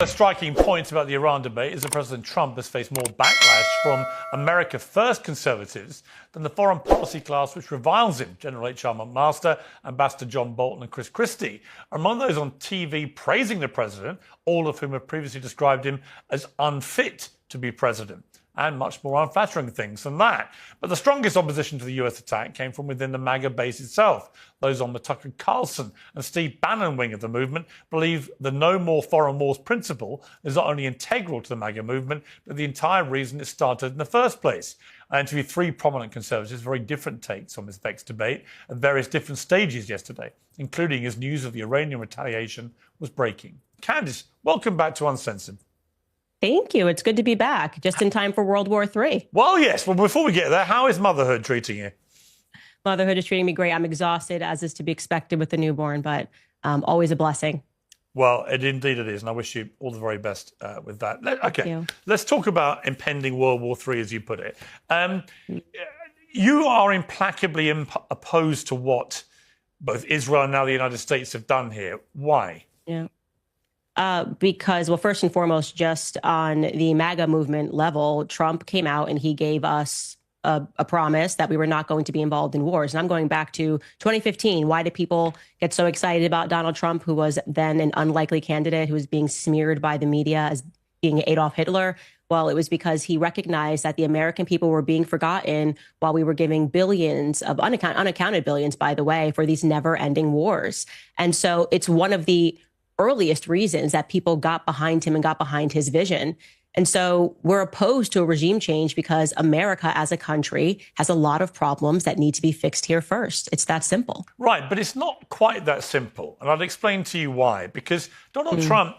A striking point about the Iran debate is that President Trump has faced more backlash from America First conservatives than the foreign policy class which reviles him. General H.R. McMaster, Ambassador John Bolton and Christie are among those on TV praising the president, all of whom have previously described him as unfit to be president, and much more unflattering things than that. But the strongest opposition to the US attack came from within the MAGA base itself. Those on the Tucker Carlson and Steve Bannon wing of the movement believe the no more foreign wars principle is not only integral to the MAGA movement, but the entire reason it started in the first place. I interviewed three prominent conservatives, very different takes on this Beck's debate at various different stages yesterday, including as news of the Iranian retaliation was breaking. Candace, welcome back to Uncensored. Thank you. It's good to be back, just in time for World War III. Well, yes. Well, before we get there, how is motherhood treating you? Motherhood is treating me great. I'm exhausted, as is to be expected with the newborn, but always a blessing. Well, indeed it is, and I wish you all the very best with that. Okay, let's talk about impending World War III, as you put it. You are implacably opposed to what both Israel and now the United States have done here. Why? Yeah. Because, well, first and foremost, just on the MAGA movement level, Trump came out and he gave us a promise that we were not going to be involved in wars. And I'm going back to 2015. Why did people get so excited about Donald Trump, who was then an unlikely candidate, who was being smeared by the media as being Adolf Hitler? Well, it was because he recognized that the American people were being forgotten while we were giving billions of unaccounted billions, by the way, for these never ending wars. And so it's one of the earliest reasons that people got behind him and got behind his vision. And so we're opposed to a regime change because America as a country has a lot of problems that need to be fixed here first. It's that simple. Right, but it's not quite that simple. And I'll explain to you why. Because Donald Trump,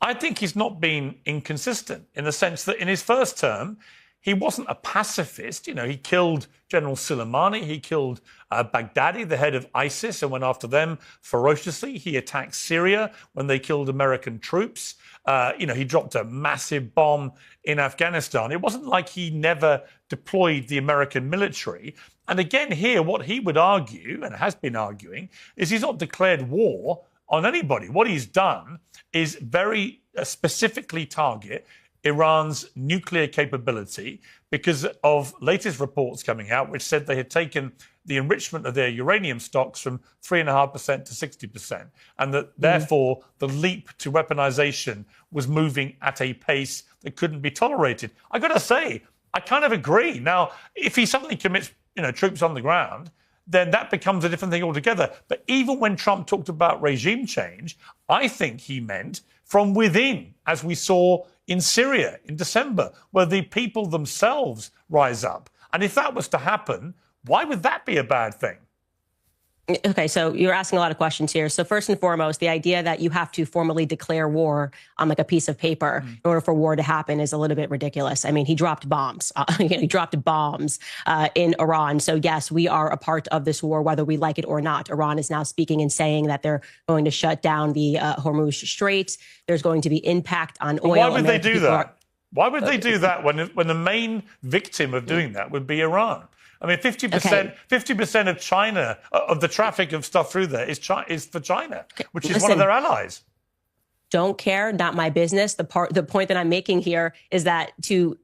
I think he's not been inconsistent in the sense that in his first term, he wasn't a pacifist. You know, he killed General Soleimani. He killed Baghdadi, the head of ISIS, and went after them ferociously. He attacked Syria when they killed American troops. He dropped a massive bomb in Afghanistan. It wasn't like he never deployed the American military. And again, here, what he would argue, and has been arguing, is he's not declared war on anybody. What he's done is very specifically target Iran's nuclear capability because of latest reports coming out which said they had taken the enrichment of their uranium stocks from 3.5% to 60%, and that therefore the leap to weaponization was moving at a pace that couldn't be tolerated. I got to say, I kind of agree. Now, if he suddenly commits, troops on the ground, then that becomes a different thing altogether. But even when Trump talked about regime change, I think he meant from within, as we saw in Syria in December, where the people themselves rise up. And if that was to happen, why would that be a bad thing? Okay, so you're asking a lot of questions here. So first and foremost, the idea that you have to formally declare war on like a piece of paper in order for war to happen is a little bit ridiculous. I mean, he dropped bombs. He dropped bombs in Iran. So yes, we are a part of this war, whether we like it or not. Iran is now speaking and saying that they're going to shut down the Hormuz Strait. There's going to be impact on oil. Why would they do that? Why would they do that when the main victim of doing that would be Iran? I mean, 50% of China, of the traffic of stuff through there is for China, which is one of their allies. Don't care, not my business. The point that I'm making here is that to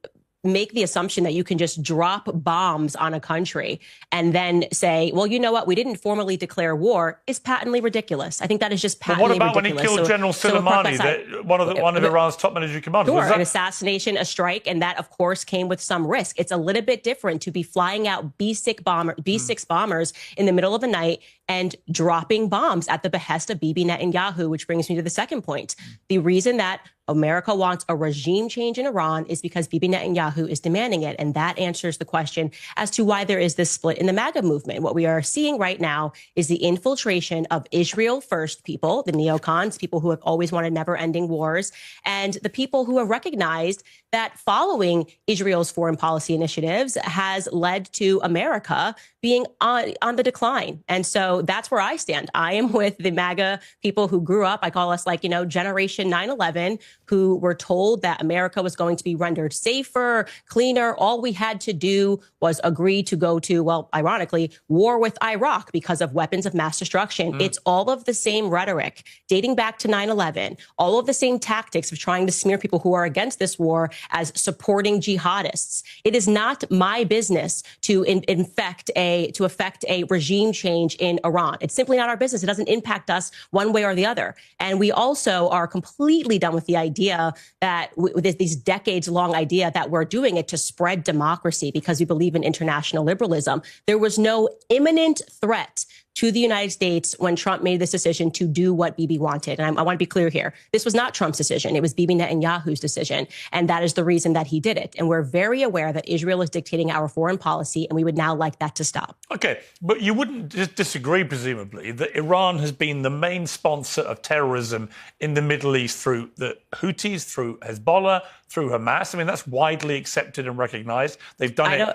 make the assumption that you can just drop bombs on a country and then say, well, you know what, we didn't formally declare war is patently ridiculous. I think that is just patently ridiculous. What about when he killed General Soleimani, one of Iran's top military commanders? Sure, an assassination, a strike, and that, of course, came with some risk. It's a little bit different to be flying out B-6 bombers in the middle of the night and dropping bombs at the behest of Bibi Netanyahu, which brings me to the second point. The reason that America wants a regime change in Iran is because Bibi Netanyahu is demanding it. And that answers the question as to why there is this split in the MAGA movement. What we are seeing right now is the infiltration of Israel first people, the neocons, people who have always wanted never ending wars, and the people who have recognized that following Israel's foreign policy initiatives has led to America being on the decline. And so that's where I stand. I am with the MAGA people who grew up, I call us like, Generation 9/11, who were told that America was going to be rendered safer, cleaner. All we had to do was agree to go to, well, ironically, war with Iraq because of weapons of mass destruction. It's all of the same rhetoric dating back to 9/11, all of the same tactics of trying to smear people who are against this war as supporting jihadists. It is not my business to affect a regime change in Iran. It's simply not our business. It doesn't impact us one way or the other. And we also are completely done with the idea that with these decades-long idea that we're doing it to spread democracy because we believe in international liberalism. There was no imminent threat to the United States when Trump made this decision to do what Bibi wanted. And I want to be clear here. This was not Trump's decision. It was Bibi Netanyahu's decision. And that is the reason that he did it. And we're very aware that Israel is dictating our foreign policy, and we would now like that to stop. OK, but you wouldn't disagree, presumably, that Iran has been the main sponsor of terrorism in the Middle East through the Houthis, through Hezbollah, through Hamas. I mean, that's widely accepted and recognized. They've done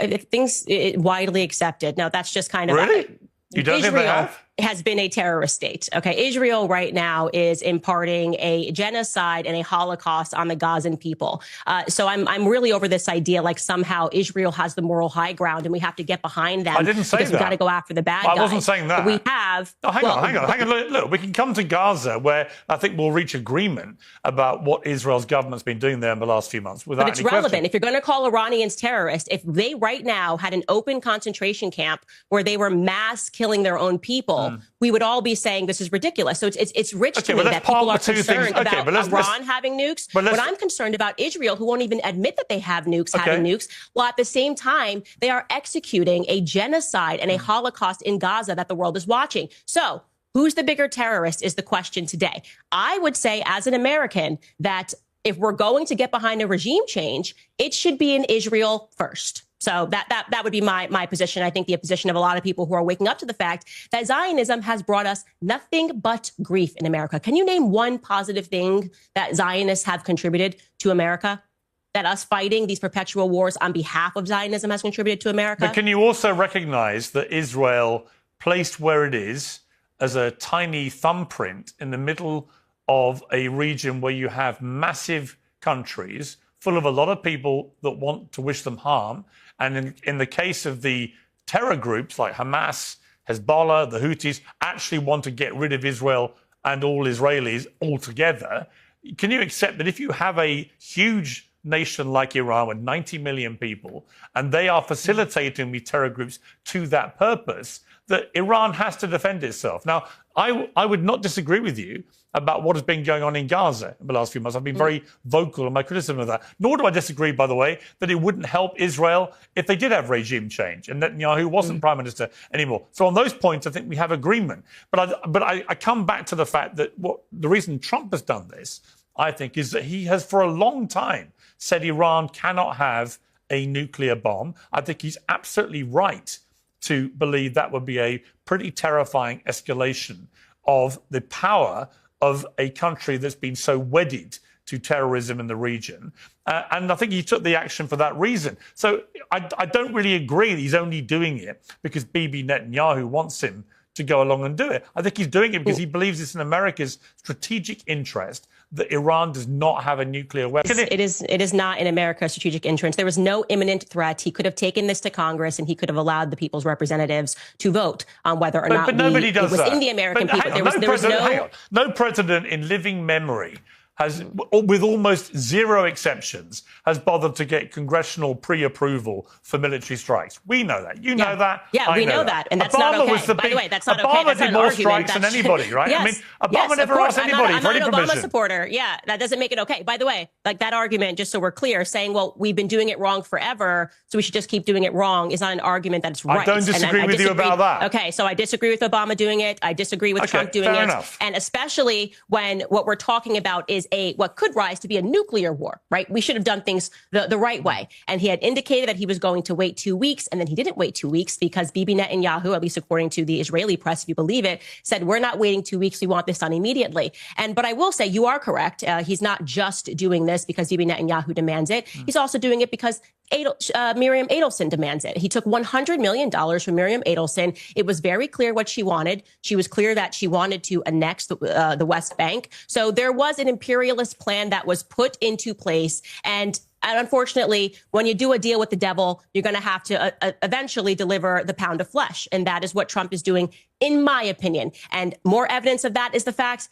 Widely accepted. No, that's just kind of... Really? You don't think they have? Has been a terrorist state. Okay, Israel right now is imparting a genocide and a Holocaust on the Gazan people. So I'm really over this idea like somehow Israel has the moral high ground and we have to get behind them. I didn't say because that. We've got to go after the bad guys. I wasn't saying that. But we have. Oh, hang on. Look, we can come to Gaza where I think we'll reach agreement about what Israel's government's been doing there in the last few months. Without but it's any relevant. question. If you're going to call Iranians terrorists, if they right now had an open concentration camp where they were mass killing their own people, we would all be saying this is ridiculous. So it's rich to me that people are concerned about Iran having nukes. But I'm concerned about Israel, who won't even admit that they have nukes, having nukes, while at the same time they are executing a genocide and a Holocaust in Gaza that the world is watching. So who's the bigger terrorist is the question today. I would say as an American that if we're going to get behind a regime change, it should be in Israel first. So that would be my position. I think the position of a lot of people who are waking up to the fact that Zionism has brought us nothing but grief in America. Can you name one positive thing that Zionists have contributed to America? That us fighting these perpetual wars on behalf of Zionism has contributed to America? But can you also recognize that Israel, placed where it is as a tiny thumbprint in the middle of a region where you have massive countries full of a lot of people that want to wish them harm, and in the case of the terror groups like Hamas, Hezbollah, the Houthis, actually want to get rid of Israel and all Israelis altogether, can you accept that if you have a huge nation like Iran with 90 million people, and they are facilitating these terror groups to that purpose, that Iran has to defend itself? Now, I would not disagree with you about what has been going on in Gaza in the last few months. I've been very vocal in my criticism of that. Nor do I disagree, by the way, that it wouldn't help Israel if they did have regime change and Netanyahu wasn't prime minister anymore. So on those points, I think we have agreement. But I come back to the fact that the reason Trump has done this, I think, is that he has for a long time said Iran cannot have a nuclear bomb. I think he's absolutely right to believe that would be a pretty terrifying escalation of the power of a country that's been so wedded to terrorism in the region. And I think he took the action for that reason. So I don't really agree that he's only doing it because Bibi Netanyahu wants him to go along and do it. I think he's doing it because he believes it's in America's strategic interest that Iran does not have a nuclear weapon. It is not in America's strategic interest. There was no imminent threat. He could have taken this to Congress and he could have allowed the people's representatives to vote on whether or not but nobody does it was that. in the American people. No president in living memory has, with almost zero exceptions, has bothered to get congressional pre-approval for military strikes. We know that. You know that. Yeah, we know that. And that's not okay. By the way, that's not okay. Obama did more strikes than anybody, right? Yes, I mean, Obama never asked anybody for any permission. I'm not an Obama supporter. Yeah, that doesn't make it okay. By the way, like that argument, just so we're clear, saying, well, we've been doing it wrong forever, so we should just keep doing it wrong is not an argument that's right. I don't disagree with you about that. Okay, so I disagree with Obama doing it. I disagree with Trump doing it. And especially when what we're talking about is what could rise to be a nuclear war, right? We should have done things the right way. And he had indicated that he was going to wait 2 weeks, and then he didn't wait 2 weeks because Bibi Netanyahu, at least according to the Israeli press, if you believe it, said, we're not waiting 2 weeks. We want this done immediately. But I will say you are correct. He's not just doing this because Bibi Netanyahu demands it. He's also doing it because Miriam Adelson demands it. He took $100 million from Miriam Adelson. It was very clear what she wanted. She was clear that she wanted to annex the West Bank. So there was an imperialist plan that was put into place. And unfortunately, when you do a deal with the devil, you're going to have to eventually deliver the pound of flesh. And that is what Trump is doing, in my opinion. And more evidence of that is the fact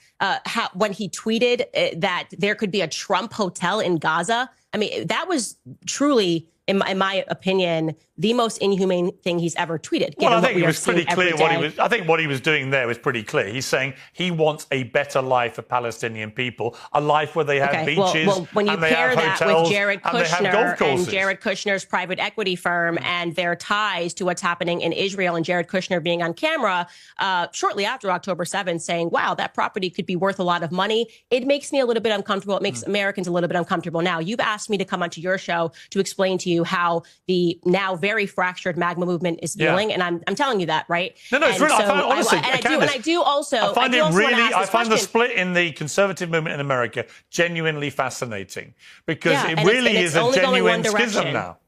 when he tweeted that there could be a Trump hotel in Gaza. I mean, that was truly, in my opinion, the most inhumane thing he's ever tweeted. Well, I think it was pretty clear what he was. I think what he was doing there was pretty clear. He's saying he wants a better life for Palestinian people, a life where they have beaches, well, when you and they pair have that hotels, with Jared and they have golf Kushner courses. and Jared Kushner's private equity firm and their ties to what's happening in Israel, and Jared Kushner being on camera shortly after October 7th saying, wow, that property could be worth a lot of money. It makes me a little bit uncomfortable. It makes Americans a little bit uncomfortable. Now, you've asked me to come onto your show to explain to you how the now very fractured MAGA movement is feeling, and I'm telling you that, right? No, it's really. I find, honestly, I do also. I find the split in the conservative movement in America genuinely fascinating because it really is a genuine schism now.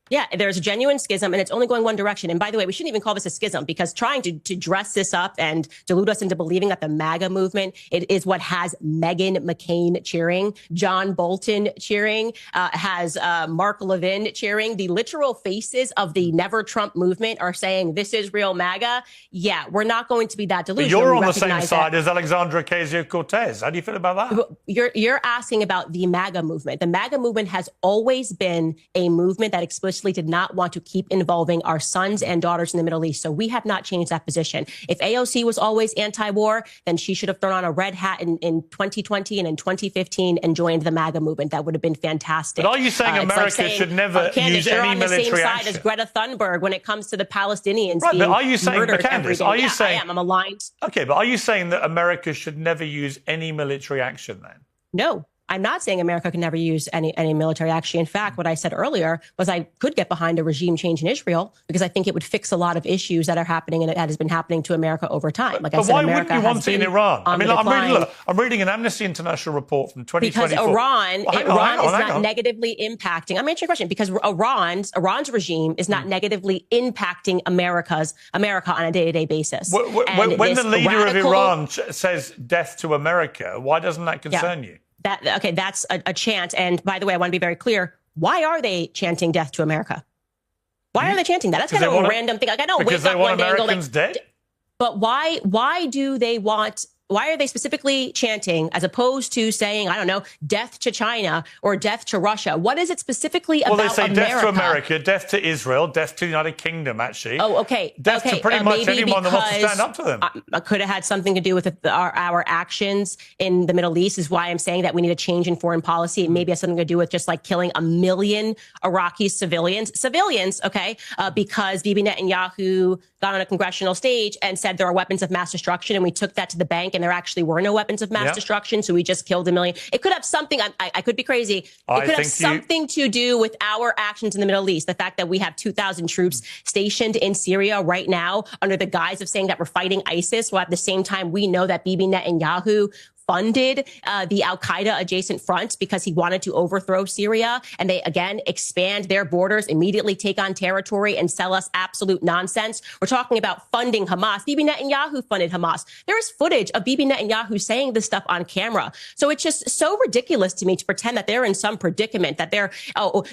Yeah, there's a genuine schism, and it's only going one direction. And by the way, we shouldn't even call this a schism, because trying to dress this up and delude us into believing that the MAGA movement it is what has Meghan McCain cheering, John Bolton cheering, has Mark Levin cheering. The literal faces of the Never Trump movement are saying this is real MAGA. Yeah, we're not going to be that delusional. But you're on the same side as Alexandra Ocasio-Cortez. How do you feel about that? You're asking about the MAGA movement. The MAGA movement has always been a movement that explicitly did not want to keep involving our sons and daughters in the Middle East. So we have not changed that position. If AOC was always anti-war, then she should have thrown on a red hat in 2020 and in 2015 and joined the MAGA movement. That would have been fantastic. But are you saying America should never use any military action? You're on the same side as Greta Thunberg when it comes to the Palestinians being murdered every day. Are you saying, I am. I'm aligned. Okay, but are you saying that America should never use any military action then? No. I'm not saying America can never use any military action. In fact, what I said earlier was I could get behind a regime change in Israel because I think it would fix a lot of issues that are happening and that has been happening to America over time. Like I said, why America wouldn't you want it in Iran? I mean, I'm reading an Amnesty International report from 2024. Because Iran is not negatively impacting. I'm answering your question because Iran's regime is not negatively impacting America on a day-to-day basis. When the leader of Iran says death to America, why doesn't that concern you? That's a chant. And by the way, I want to be very clear. Why are they chanting death to America? Why are they chanting that? That's kind of a random thing. Like, I don't because wake they up want one day Americans dead. But why are they specifically chanting as opposed to saying, I don't know, death to China or death to Russia? What is it specifically about America? Well, they say death to America, death to Israel, death to the United Kingdom, actually. Oh, okay. Death to pretty much anyone that wants to stand up to them. Could have had something to do with our actions in the Middle East is why I'm saying that we need a change in foreign policy. It maybe has something to do with just like killing 1 million Iraqi civilians, because Bibi Netanyahu got on a congressional stage and said there are weapons of mass destruction, and we took that to the bank, and there actually were no weapons of mass destruction, so we just killed 1 million. It could have something, I could be crazy, it could have something to do with our actions in the Middle East. The fact that we have 2,000 troops stationed in Syria right now under the guise of saying that we're fighting ISIS, while at the same time we know that Bibi Netanyahu funded the al-Qaeda adjacent fronts because he wanted to overthrow Syria. And they, again, expand their borders, immediately take on territory and sell us absolute nonsense. We're talking about funding Hamas. Bibi Netanyahu funded Hamas. There is footage of Bibi Netanyahu saying this stuff on camera. So it's just so ridiculous to me to pretend that they're in some predicament, that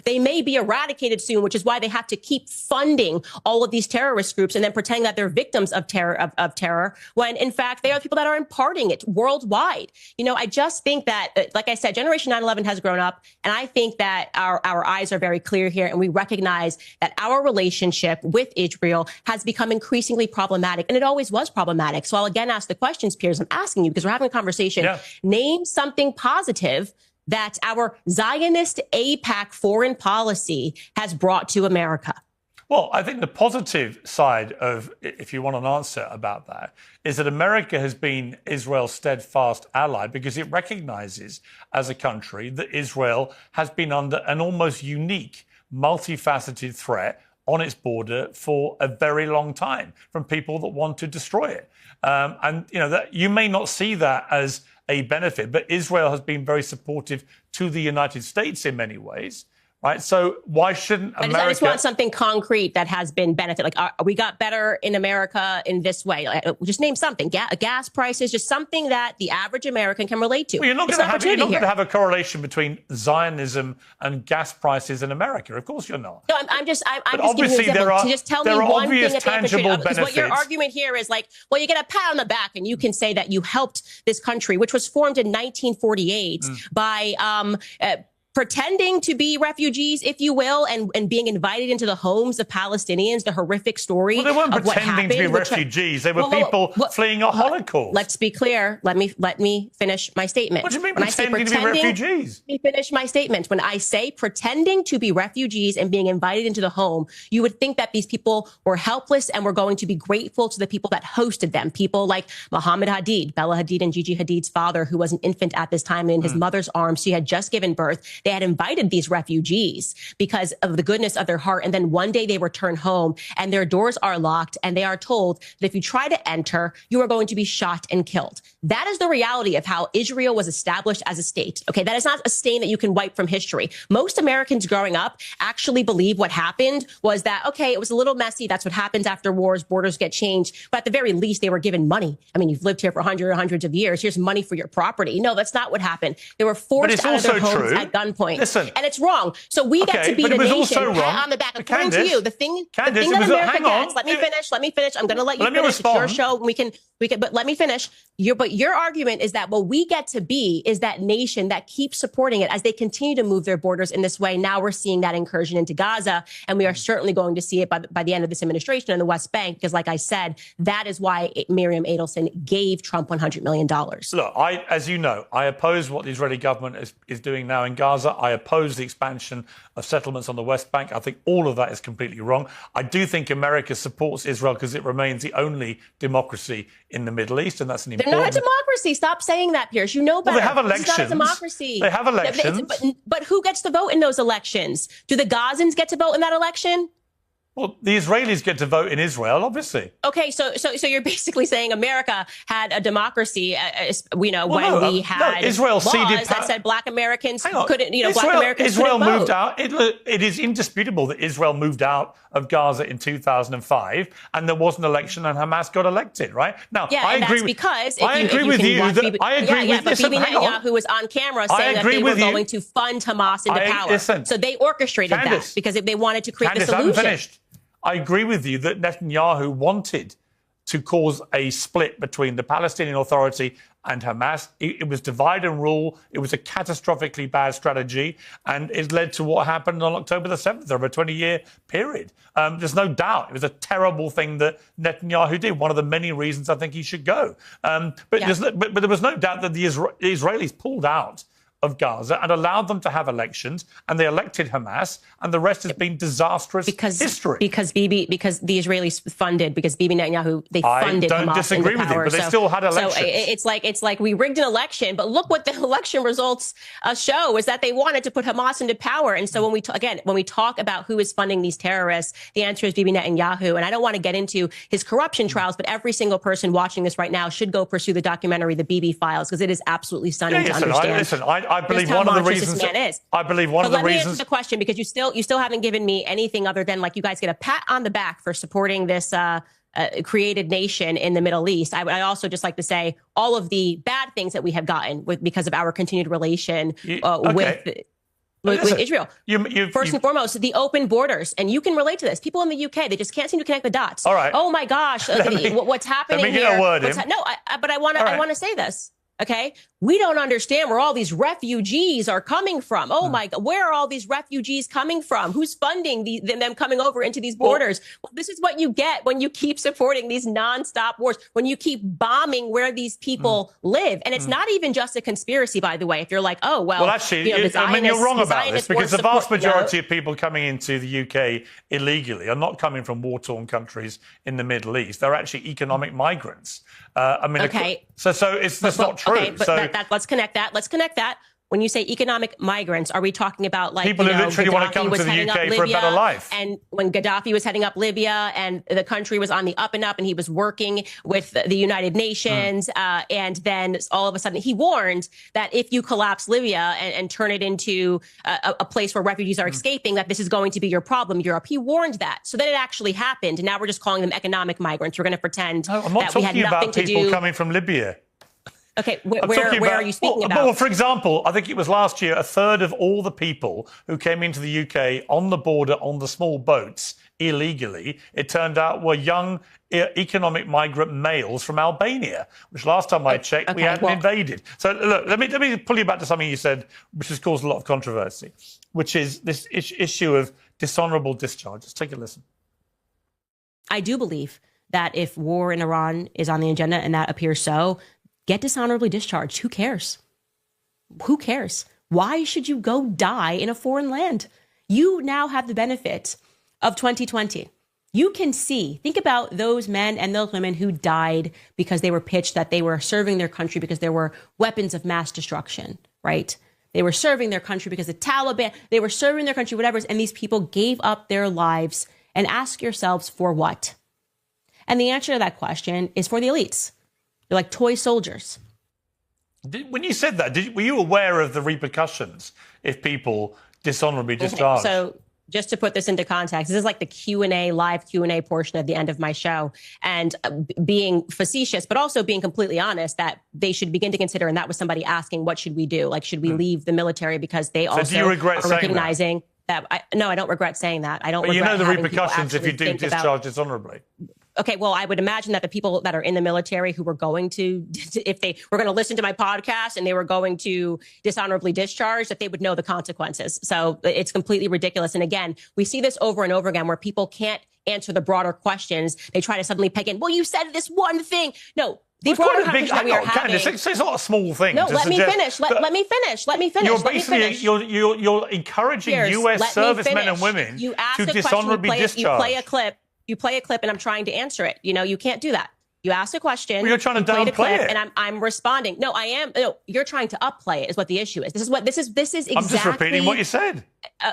they may be eradicated soon, which is why they have to keep funding all of these terrorist groups and then pretending that they're victims of terror, when in fact they are the people that are imparting it worldwide. You know, I just think that, like I said, Generation 9/11 has grown up, and I think that our eyes are very clear here, and we recognize that our relationship with Israel has become increasingly problematic, and it always was problematic. So I'll again ask the questions, Piers. I'm asking you because we're having a conversation. Yeah. Name something positive that our Zionist AIPAC foreign policy has brought to America. Well, I think the positive side of, if you want an answer about that, is that America has been Israel's steadfast ally because it recognizes as a country that Israel has been under an almost unique, multifaceted threat on its border for a very long time from people that want to destroy it. And, you know, that you may not see that as a benefit, but Israel has been very supportive to the United States in many ways. Right. So why shouldn't America? I just want something concrete that has been benefit. Like, we got better in America in this way. Just name something. Gas prices, just something that the average American can relate to. Well, you're not going to have a correlation between Zionism and gas prices in America. Of course, you're not. No, I'm just giving obviously you an example. Just tell me one thing that tangible benefits. Because what your argument here is like, well, you get a pat on the back and you can say that you helped this country, which was formed in 1948 by pretending to be refugees, if you will, and being invited into the homes of Palestinians, the horrific story of what happened. Well, they weren't pretending to be refugees. They were people fleeing a Holocaust. Let's be clear. Let me finish my statement. What do you mean pretending to be refugees? Let me finish my statement. When I say pretending to be refugees and being invited into the home, you would think that these people were helpless and were going to be grateful to the people that hosted them. People like Mohammed Hadid, Bella Hadid and Gigi Hadid's father, who was an infant at this time in his mother's arms. She had just given birth. They had invited these refugees because of the goodness of their heart. And then one day they return home and their doors are locked and they are told that if you try to enter, you are going to be shot and killed. That is the reality of how Israel was established as a state. Okay, that is not a stain that you can wipe from history. Most Americans growing up actually believe what happened was that, okay, it was a little messy. That's what happens after wars. Borders get changed. But at the very least, they were given money. I mean, you've lived here for hundreds of years. Here's money for your property. No, that's not what happened. They were forced out of their homes at gunpoint. Listen, and it's wrong. So we get to be the nation pat on the back. According to you, the thing that America gets. Let me finish. I'm going to let you finish. It's your show. We can. But let me finish. Your argument is that what we get to be is that nation that keeps supporting it as they continue to move their borders in this way. Now we're seeing that incursion into Gaza, and we are certainly going to see it by the end of this administration in the West Bank. Because, like I said, that is why Miriam Adelson gave Trump $100 million. Look, as you know, I oppose what the Israeli government is doing now in Gaza. I oppose the expansion of settlements on the West Bank. I think all of that is completely wrong. I do think America supports Israel because it remains the only democracy in the Middle East, and that's an important... They're not a democracy. Stop saying that, Piers. You know better. Well, they have elections. It's not a democracy. They have elections. But who gets to vote in those elections? Do the Gazans get to vote in that election? Well, the Israelis get to vote in Israel, obviously. Okay, so you're basically saying America had a democracy, we had Israel laws that said Black Americans couldn't, Black Americans Israel couldn't moved vote. out. It is indisputable that Israel moved out of Gaza in 2005, and there was an election, and Hamas got elected. Right now, yeah, I agree. That's because I agree with you. I agree with but Bibi Netanyahu was on camera saying that they were going to fund Hamas into power. So they orchestrated that because they wanted to create the solution. I'm finished. I agree with you that Netanyahu wanted to cause a split between the Palestinian Authority and Hamas. It was divide and rule. It was a catastrophically bad strategy, and it led to what happened on October the 7th over a 20-year period. There's no doubt it was a terrible thing that Netanyahu did, one of the many reasons I think he should go. But there was no doubt that the Israelis pulled out of Gaza and allowed them to have elections, and they elected Hamas, and the rest has been disastrous history. Because the Israelis funded, because Bibi Netanyahu, they funded Hamas into power. I don't disagree with you, but they still had elections. So it's like we rigged an election, but look what the election results show is that they wanted to put Hamas into power. And so when we talk about who is funding these terrorists, the answer is Bibi Netanyahu. And I don't want to get into his corruption trials, but every single person watching this right now should go pursue the documentary, The Bibi Files, because it is absolutely stunning to understand. I believe one of the reasons. I believe one of the reasons. Let me answer the question, because you still haven't given me anything other than like you guys get a pat on the back for supporting this created nation in the Middle East. I also just like to say all of the bad things that we have gotten because of our continued relation with Israel. First and foremost, the open borders. And you can relate to this. People in the UK, they just can't seem to connect the dots. All right. Oh, my gosh. What's happening here? Let me get a word in. But I want to say this. Okay. We don't understand where all these refugees are coming from. Oh my God. Where are all these refugees coming from? Who's funding them coming over into these borders? Well, this is what you get when you keep supporting these nonstop wars, when you keep bombing where these people live. And it's not even just a conspiracy, by the way. If you're like, oh, well, actually, I mean, you're wrong about this, because the vast majority of people coming into the UK illegally are not coming from war-torn countries in the Middle East. They're actually economic migrants. I mean, okay. So that's not true. Okay, but let's connect that. Let's connect that. When you say economic migrants, are we talking about like people who literally want to come to the UK for a better life? And when Gaddafi was heading up Libya and the country was on the up and up, and he was working with the United Nations, and then all of a sudden he warned that if you collapse Libya and turn it into a place where refugees are escaping, that this is going to be your problem, Europe. He warned that. So then it actually happened, and now we're just calling them economic migrants. We're going to pretend that we had nothing to do. I'm not talking about people coming from Libya. Okay, where are you speaking about? Well, for example, I think it was last year, a third of all the people who came into the UK on the border on the small boats illegally, it turned out were young economic migrant males from Albania, which last time I checked, we hadn't invaded. So look, let me pull you back to something you said, which has caused a lot of controversy, which is this issue of dishonourable discharges. Take a listen. I do believe that if war in Iran is on the agenda, and that appears so, get dishonorably discharged. Who cares? Who cares? Why should you go die in a foreign land? You now have the benefit of 2020. You can see, think about those men and those women who died because they were pitched that they were serving their country because there were weapons of mass destruction, right? They were serving their country because the Taliban, they were serving their country, whatever. And these people gave up their lives. And ask yourselves, for what? And the answer to that question is for the elites. They're like toy soldiers. When you said that, were you aware of the repercussions if people dishonorably discharged? So just to put this into context, this is like the Q&A, live Q&A portion at the end of my show. And being facetious, but also being completely honest, that they should begin to consider, and that was somebody asking, what should we do? Like, should we leave the military? Because they also do you regret are recognizing that? No, I don't regret saying that. I don't But regret you know the repercussions if you do discharge dishonorably. Okay, well, I would imagine that the people that are in the military who were going to, if they were going to listen to my podcast and they were going to dishonorably discharge, that they would know the consequences. So it's completely ridiculous. And again, we see this over and over again where people can't answer the broader questions. They try to suddenly peg in, well, you said this one thing. No. The broader conversation that we are having. Candace, it's not a small thing. No, let me finish. Let me finish. Let me finish. You're basically you're encouraging US servicemen and women to dishonorably discharge. You play a clip and I'm trying to answer it. You know, you can't do that. You ask a question. Well, you're trying to downplay it. And I'm responding. No, I am. No, you're trying to upplay it is what the issue is. This is exactly. I'm just repeating what you said.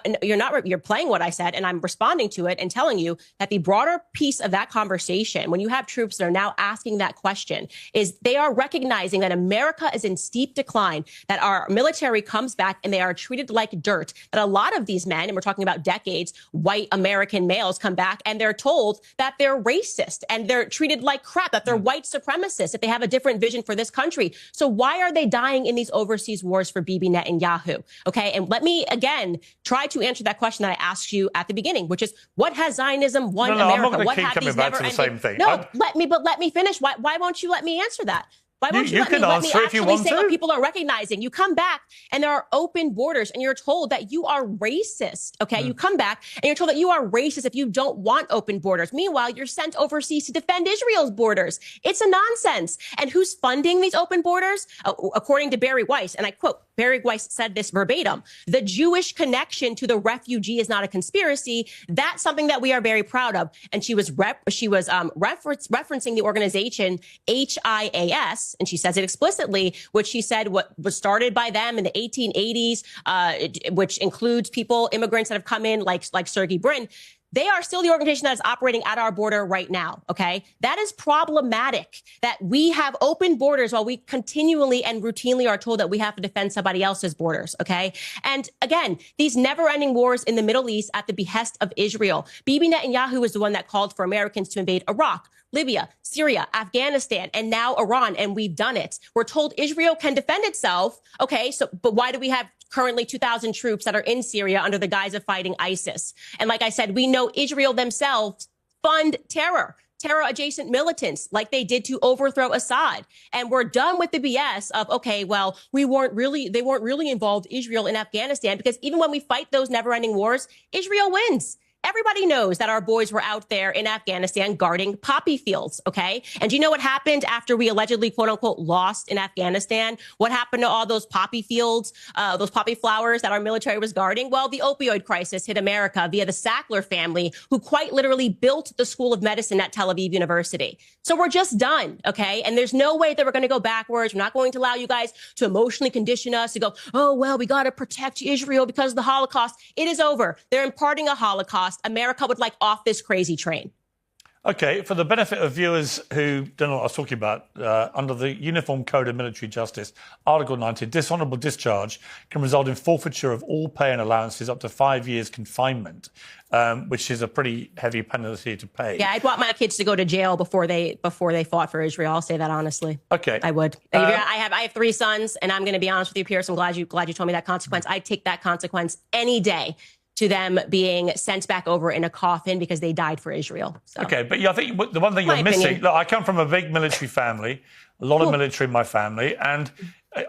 No, you're not. You're playing what I said, and I'm responding to it and telling you that the broader piece of that conversation, when you have troops that are now asking that question, is they are recognizing that America is in steep decline, that our military comes back and they are treated like dirt, that a lot of these men, and we're talking about decades, white American males come back and they're told that they're racist and they're treated like crap, that they're white supremacists, that they have a different vision for this country. So why are they dying in these overseas wars for Bibi Netanyahu? Okay, and let me, again, try to answer that question that I asked you at the beginning, which is, what has Zionism won America? I'm not going what to keep coming back to the same thing. No, let me finish. Why won't you let me answer that? Why won't you let me actually say what people are recognizing? You come back and there are open borders and you're told that you are racist. Okay, you come back and you're told that you are racist if you don't want open borders. Meanwhile, you're sent overseas to defend Israel's borders. It's a nonsense. And who's funding these open borders? According to Barry Weiss, and I quote, Barry Weiss said this verbatim, the Jewish connection to the refugee is not a conspiracy. That's something that we are very proud of. And she was referencing the organization HIAS, and she says it explicitly, which she said what was started by them in the 1880s, which includes immigrants that have come in like Sergey Brin. They are still the organization that is operating at our border right now, okay? That is problematic, that we have open borders while we continually and routinely are told that we have to defend somebody else's borders, okay? And again, these never-ending wars in the Middle East at the behest of Israel. Bibi Netanyahu is the one that called for Americans to invade Iraq, Libya, Syria, Afghanistan, and now Iran, and we've done it. We're told Israel can defend itself, okay? But why do we have currently 2,000 troops that are in Syria under the guise of fighting ISIS? And like I said, we know Israel themselves fund terror. terror-adjacent militants like they did to overthrow Assad. And we're done with the BS of, okay, well, they weren't really involved, Israel, in Afghanistan, because even when we fight those never-ending wars, Israel wins. Everybody knows that our boys were out there in Afghanistan guarding poppy fields, okay? And do you know what happened after we allegedly, quote unquote, lost in Afghanistan? What happened to all those poppy fields, those poppy flowers that our military was guarding? Well, the opioid crisis hit America via the Sackler family, who quite literally built the School of Medicine at Tel Aviv University. So we're just done, okay? And there's no way that we're going to go backwards. We're not going to allow you guys to emotionally condition us to go, oh, well, we got to protect Israel because of the Holocaust. It is over. They're imparting a Holocaust. America would like off this crazy train. Okay, for the benefit of viewers who don't know what I was talking about, under the Uniform Code of Military Justice, Article 90, dishonourable discharge can result in forfeiture of all pay and allowances up to 5 years confinement, which is a pretty heavy penalty to pay. Yeah, I'd want my kids to go to jail before they fought for Israel. I'll say that honestly. Okay, I would. I have 3 sons, and I'm going to be honest with you, Piers. I'm glad you told me that consequence. I'd take that consequence any day to them being sent back over in a coffin because they died for Israel. So. Okay, but I think the one thing you're missing, look, I come from a big military family, a lot of military in my family, and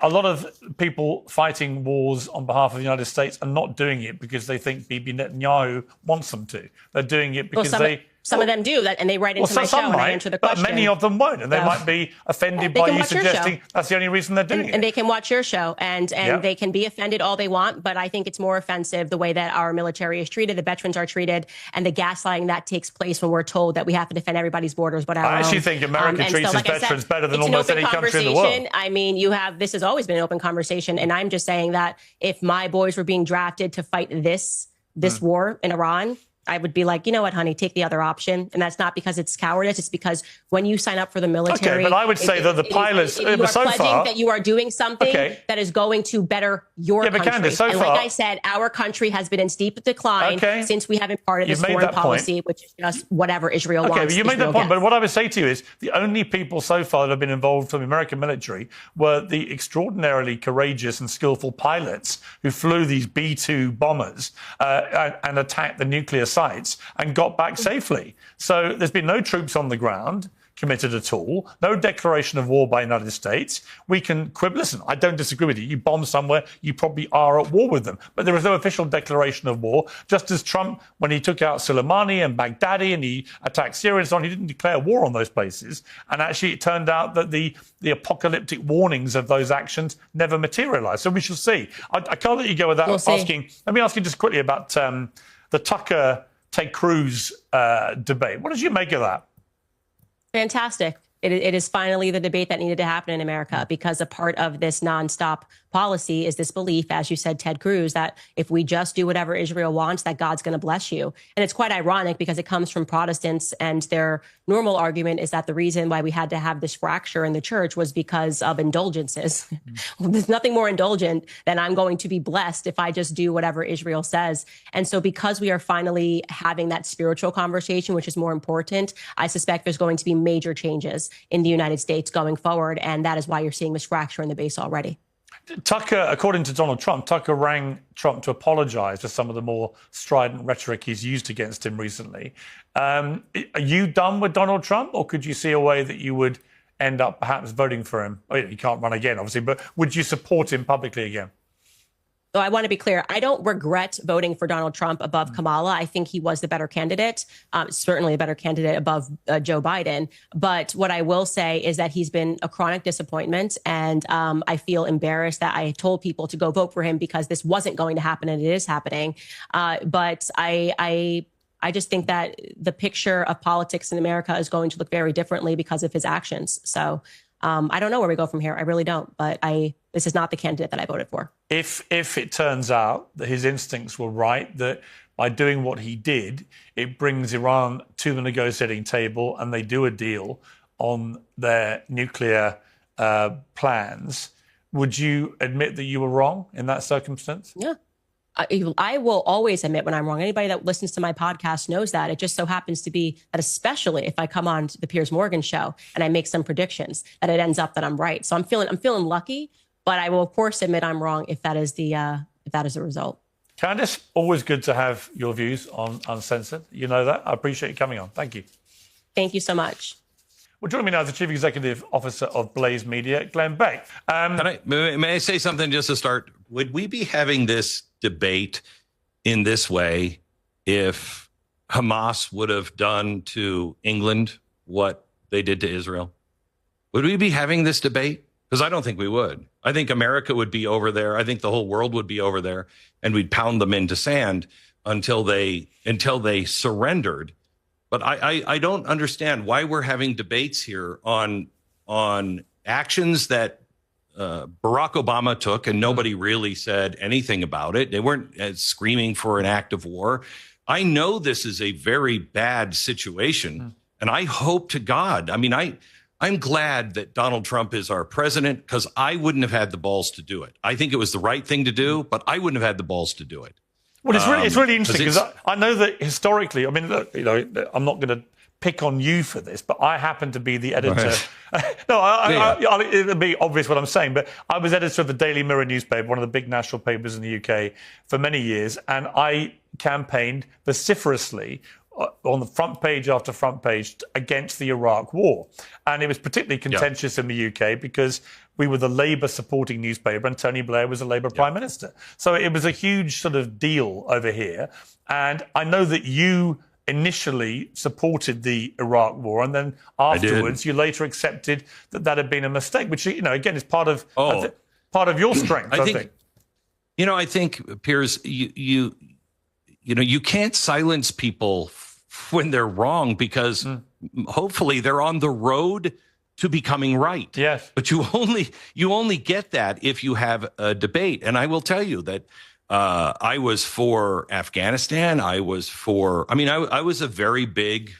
a lot of people fighting wars on behalf of the United States are not doing it because they think Bibi Netanyahu wants them to. They're doing it because some of them do that, and they write into my show and I answer the question. But many of them won't, and they might be offended by you suggesting that's the only reason they're doing it. And they can watch your show, and they can be offended all they want, but I think it's more offensive the way that our military is treated, the veterans are treated, and the gaslighting that takes place when we're told that we have to defend everybody's borders. But I actually think America treats its veterans better than almost any country in the world. I mean, this has always been an open conversation, and I'm just saying that if my boys were being drafted to fight this war in Iran, I would be like, you know what, honey, take the other option. And that's not because it's cowardice. It's because when you sign up for the military. Okay, but I would say that the pilots, you are pledging that you are doing something that is going to better your country. Candace, and like I said, our country has been in steep decline since we have imparted this foreign policy, which is just whatever Israel wants. Okay, but you made that point. But what I would say to you is the only people so far that have been involved from the American military were the extraordinarily courageous and skillful pilots who flew these B-2 bombers and attacked the nuclear sites and got back safely. So there's been no troops on the ground committed at all, no declaration of war by the United States. We can quibble. Listen, I don't disagree with you. You bomb somewhere, you probably are at war with them. But there is no official declaration of war, just as Trump, when he took out Soleimani and Baghdadi and he attacked Syria and so on, he didn't declare war on those places. And actually, it turned out that the apocalyptic warnings of those actions never materialized. So we shall see. I can't let you go without asking. Let me ask you just quickly about the Tucker Ted Cruz debate. What did you make of that? Fantastic. It is finally the debate that needed to happen in America, because a part of this nonstop policy is this belief, as you said, Ted Cruz, that if we just do whatever Israel wants, that God's going to bless you. And it's quite ironic because it comes from Protestants, and their normal argument is that the reason why we had to have this fracture in the church was because of indulgences. There's nothing more indulgent than I'm going to be blessed if I just do whatever Israel says. And so because we are finally having that spiritual conversation, which is more important, I suspect there's going to be major changes in the United States going forward. And that is why you're seeing this fracture in the base already. Tucker, according to Donald Trump, Tucker rang Trump to apologise for some of the more strident rhetoric he's used against him recently. Are you done with Donald Trump, or could you see a way that you would end up perhaps voting for him? Oh, he can't run again, obviously, but would you support him publicly again? So I want to be clear. I don't regret voting for Donald Trump above Kamala. I think he was the better candidate, certainly a better candidate above Joe Biden. But what I will say is that he's been a chronic disappointment. And I feel embarrassed that I told people to go vote for him because this wasn't going to happen, and it is happening. But I just think that the picture of politics in America is going to look very differently because of his actions. So I don't know where we go from here. I really don't. But this is not the candidate that I voted for. If it turns out that his instincts were right, that by doing what he did, it brings Iran to the negotiating table and they do a deal on their nuclear plans, would you admit that you were wrong in that circumstance? Yeah. I will always admit when I'm wrong. Anybody that listens to my podcast knows that. It just so happens to be that, especially if I come on to the Piers Morgan show and I make some predictions, that it ends up that I'm right. So I'm feeling lucky, but I will of course admit I'm wrong if that is the result. Candace, always good to have your views on Uncensored. You know that. I appreciate you coming on. Thank you. Thank you so much. Well, joining me now is the Chief Executive Officer of Blaze Media, Glenn Beck. May I say something just to start? Would we be having this debate in this way if Hamas would have done to England what they did to Israel? Would we be having this debate? Because I don't think we would. I think America would be over there. I think the whole world would be over there, and we'd pound them into sand until they surrendered. But I don't understand why we're having debates here on actions that Barack Obama took, and nobody really said anything about it. They weren't screaming for an act of war. I know this is a very bad situation, and I hope to God. I mean, I'm glad that Donald Trump is our president, because I wouldn't have had the balls to do it. I think it was the right thing to do, but I wouldn't have had the balls to do it. Well, it's really interesting because I know that historically, I mean, look, you know, I'm not going to pick on you for this, but I happen to be the editor. No, it'll be obvious what I'm saying, but I was editor of the Daily Mirror newspaper, one of the big national papers in the UK, for many years, and I campaigned vociferously on the front page after front page against the Iraq war. And it was particularly contentious in the UK because we were the Labour supporting newspaper and Tony Blair was a Labour Prime Minister. So it was a huge sort of deal over here. And I know that you initially supported the Iraq war, and then afterwards you later accepted that that had been a mistake, which, you know, again, is part of your strength, I think. You know, I think, Piers, you can't silence people when they're wrong, because hopefully they're on the road to becoming right. Yes. But you only get that if you have a debate. And I will tell you that I was for Afghanistan. I was a very big,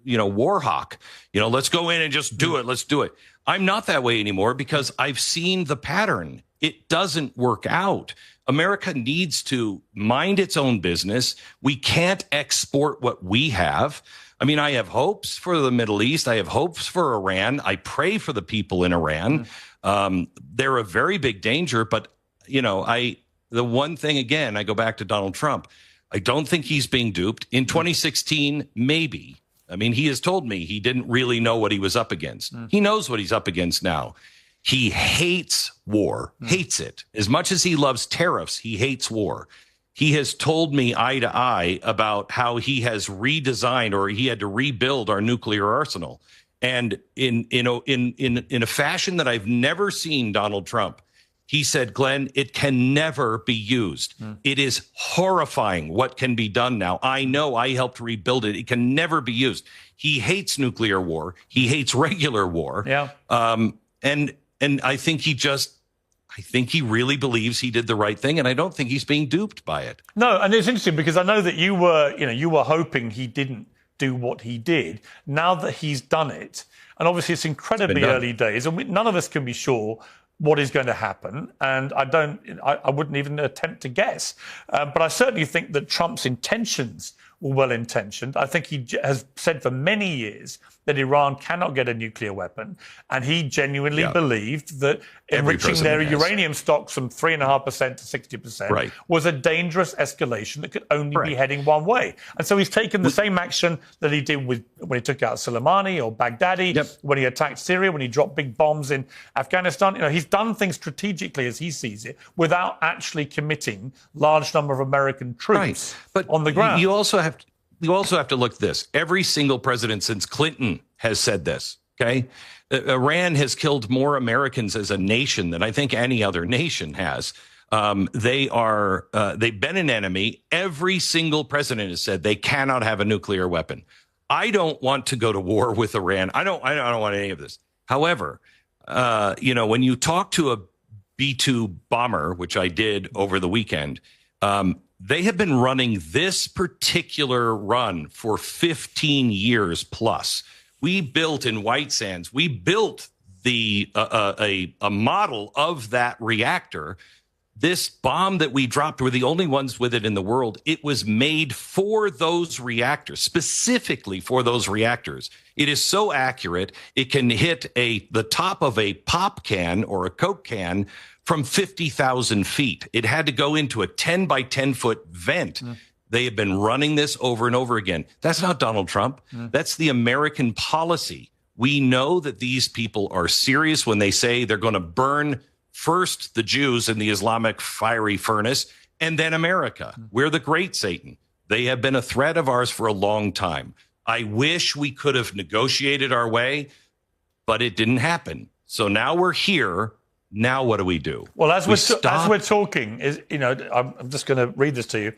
war hawk. Let's go in and just do it. Let's do it. I'm not that way anymore because I've seen the pattern. It doesn't work out. America needs to mind its own business. We can't export what we have. I mean, I have hopes for the Middle East. I have hopes for Iran. I pray for the people in Iran. They're a very big danger. But, the one thing, again, I go back to Donald Trump. I don't think he's being duped. In 2016, maybe. I mean, he has told me he didn't really know what he was up against. He knows what he's up against now. He hates war, hates it. As much as he loves tariffs, he hates war. He has told me eye to eye about how he has redesigned, or he had to rebuild, our nuclear arsenal. And in a fashion that I've never seen Donald Trump, he said, Glenn, it can never be used. It is horrifying what can be done now. I know, I helped rebuild it. It can never be used. He hates nuclear war. He hates regular war. Yeah. And I think he really believes he did the right thing, and I don't think he's being duped by it. No, and it's interesting because I know that you were hoping he didn't do what he did. Now that he's done it, and obviously it's incredibly early days, and none of us can be sure what is going to happen, and I wouldn't even attempt to guess. But I certainly think that Trump's intentions were well-intentioned. I think he has said for many years that Iran cannot get a nuclear weapon, and he genuinely believed that enriching their uranium stocks from 3.5% to 60% was a dangerous escalation that could only be heading one way. And so he's taken the same action that he did when he took out Soleimani or Baghdadi, when he attacked Syria, when he dropped big bombs in Afghanistan. He's done things strategically as he sees it without actually committing large number of American troops on the ground. You also have to look at this. Every single president since Clinton has said this, okay? Iran has killed more Americans as a nation than I think any other nation has. They've been an enemy. Every single president has said they cannot have a nuclear weapon. I don't want to go to war with Iran. I don't want any of this. However, when you talk to a B-2 bomber, which I did over the weekend, they have been running this particular run for 15 years plus. We built in White Sands, we built a model of that reactor. This bomb that we dropped, we're the only ones with it in the world. It was made for those reactors, specifically for those reactors. It is so accurate, it can hit the top of a pop can or a Coke can from 50,000 feet. It had to go into a 10 by 10 foot vent They have been running this over and over again. That's not Donald Trump. That's the American policy. We know that these people are serious when they say they're going to burn first the Jews in the Islamic fiery furnace and then America. We're the great Satan. They have been a threat of ours for a long time. I wish we could have negotiated our way, but it didn't happen. So now we're here. Now what do we do? Well, as we're talking, I'm just going to read this to you.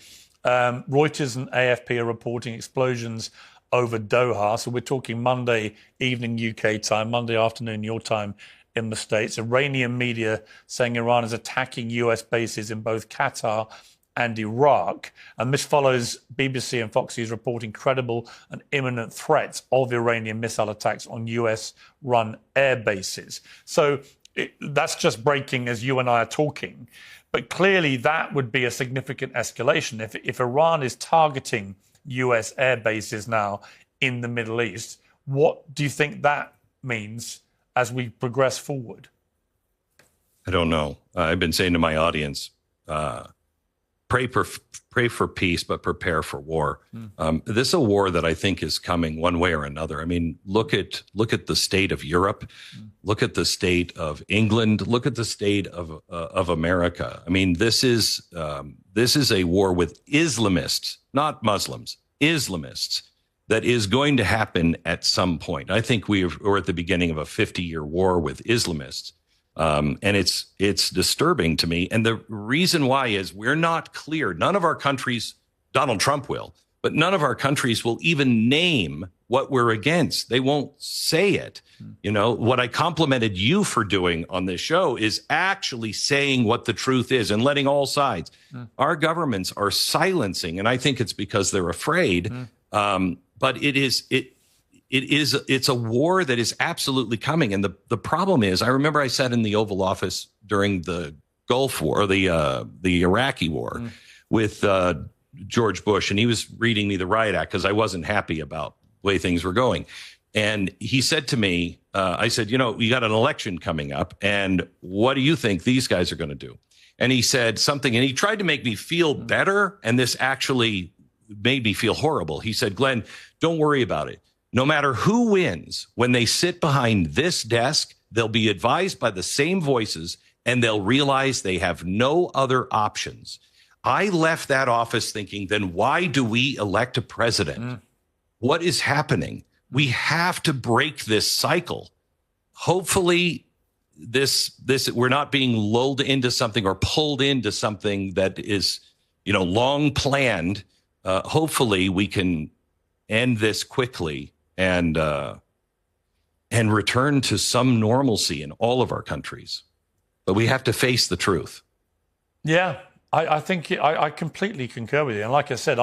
Reuters and AFP are reporting explosions over Doha. So we're talking Monday evening UK time, Monday afternoon your time in the States. Iranian media saying Iran is attacking US bases in both Qatar and Iraq. And this follows BBC and Fox News reporting credible and imminent threats of Iranian missile attacks on US-run air bases. So that's just breaking as you and I are talking. But clearly that would be a significant escalation. If Iran is targeting US air bases now in the Middle East, what do you think that means as we progress forward? I don't know. I've been saying to my audience, pray for peace, but prepare for war. This is a war that I think is coming one way or another. I mean, look at the state of Europe, look at the state of England, look at the state of America. I mean, this is a war with Islamists, not Muslims, Islamists, that is going to happen at some point. I think we're at the beginning of a 50-year war with Islamists. And it's disturbing to me. And the reason why is we're not clear. None of our countries, Donald Trump will, but none of our countries will even name what we're against. They won't say it. You know, what I complimented you for doing on this show is actually saying what the truth is and letting all sides. Our governments are silencing, and I think it's because they're afraid. But it's a war that is absolutely coming. And the problem is, I remember I sat in the Oval Office during the Gulf War, or the Iraqi War, with George Bush, and he was reading me the riot act because I wasn't happy about the way things were going. And he said to me, I said, you got an election coming up, and what do you think these guys are going to do? And he said something, and he tried to make me feel better, and this actually made me feel horrible. He said, Glenn, don't worry about it. No matter who wins, when they sit behind this desk, they'll be advised by the same voices and they'll realize they have no other options. I left that office thinking, then why do we elect a president? What is happening? We have to break this cycle. Hopefully this we're not being lulled into something or pulled into something that is, long planned. Hopefully we can end this quickly and return to some normalcy in all of our countries. But we have to face the truth. Yeah, I think I completely concur with you. And like I said,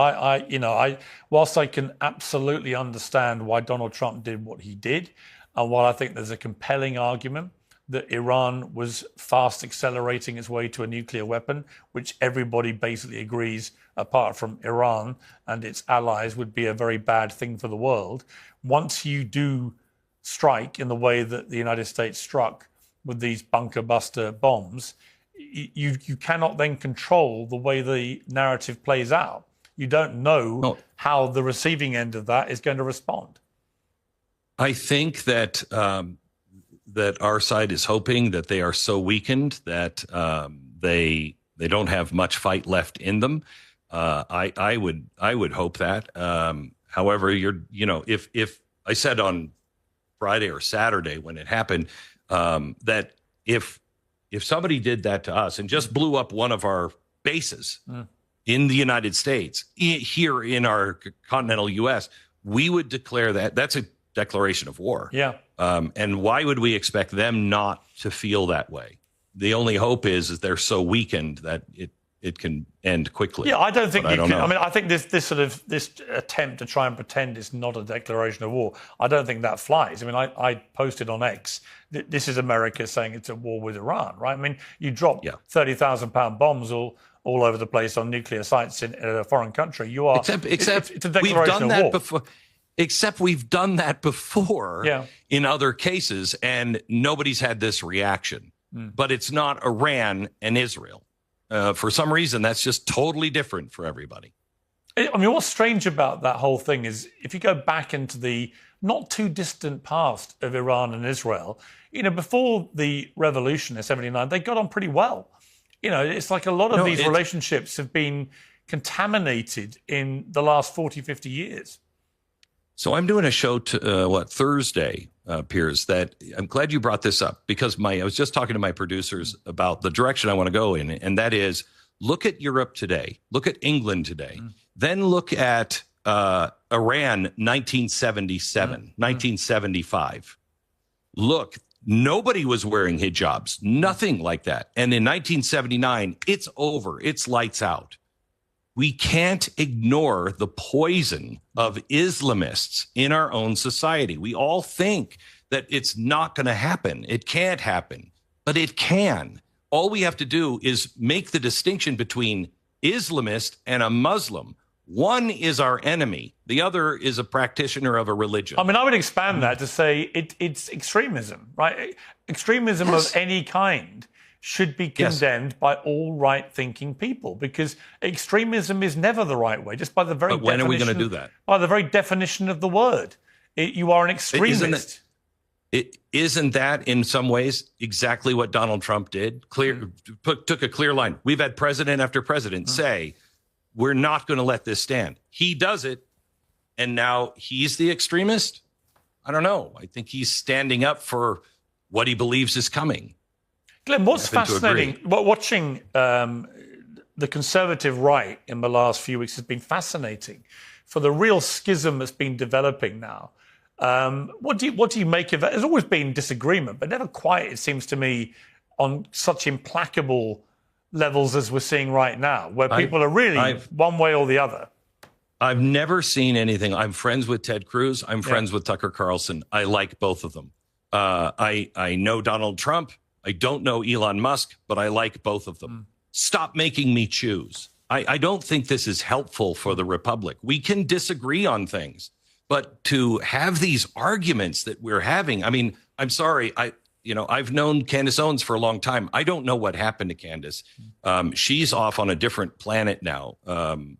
whilst I can absolutely understand why Donald Trump did what he did, and while I think there's a compelling argument that Iran was fast accelerating its way to a nuclear weapon, which everybody basically agrees, apart from Iran and its allies, would be a very bad thing for the world. Once you do strike in the way that the United States struck with these bunker buster bombs, you cannot then control the way the narrative plays out. You don't know how the receiving end of that is going to respond. I think that that our side is hoping that they are so weakened that they don't have much fight left in them. I would hope that. However, if I said on Friday or Saturday when it happened that if somebody did that to us and just blew up one of our bases in the United States, here in our continental U.S., we would declare that's a declaration of war. Yeah. And why would we expect them not to feel that way? The only hope is they're so weakened that it can end quickly. Yeah, I don't think you can. I mean, I think this attempt to try and pretend it's not a declaration of war, I don't think that flies. I mean, I posted on X, this is America saying it's at war with Iran, right? I mean, you drop 30,000-pound bombs all over the place on nuclear sites in a foreign country. You are except it's a declaration we've done of that war. before. Except we've done that before in other cases, and nobody's had this reaction. But it's not Iran and Israel. For some reason, that's just totally different for everybody. I mean, what's strange about that whole thing is if you go back into the not too distant past of Iran and Israel, before the revolution in 79, they got on pretty well. It's like a lot of these relationships have been contaminated in the last 40, 50 years. So I'm doing a show Thursday, Piers, that I'm glad you brought this up because I was just talking to my producers about the direction I want to go in. And that is look at Europe today, look at England today, then look at Iran 1977, 1975. Look, nobody was wearing hijabs, nothing like that. And in 1979, it's over. It's lights out. We can't ignore the poison of Islamists in our own society. We all think that it's not going to happen. It can't happen, but it can. All we have to do is make the distinction between Islamist and a Muslim. One is our enemy. The other is a practitioner of a religion. I mean, I would expand that to say it's extremism, right? Extremism of any kind should be condemned by all right-thinking people because extremism is never the right way, just by the very definition. When are we going to do that? By the very definition of the word. You are an extremist. Isn't that in some ways exactly what Donald Trump did? Took a clear line. We've had president after president say, we're not going to let this stand. He does it, and now he's the extremist? I don't know. I think he's standing up for what he believes is coming. Glenn, what's fascinating, watching the conservative right in the last few weeks has been fascinating for the real schism that's been developing now. What do you make of that? There's always been disagreement, but never quite, it seems to me, on such implacable levels as we're seeing right now, where people are really one way or the other. I've never seen anything. I'm friends with Ted Cruz. I'm friends with Tucker Carlson. I like both of them. I know Donald Trump. I don't know Elon Musk, but I like both of them. Stop making me choose. I don't think this is helpful for the Republic. We can disagree on things, but to have these arguments that we're having, I mean, I'm sorry. I've known Candace Owens for a long time. I don't know what happened to Candace. She's off on a different planet now. To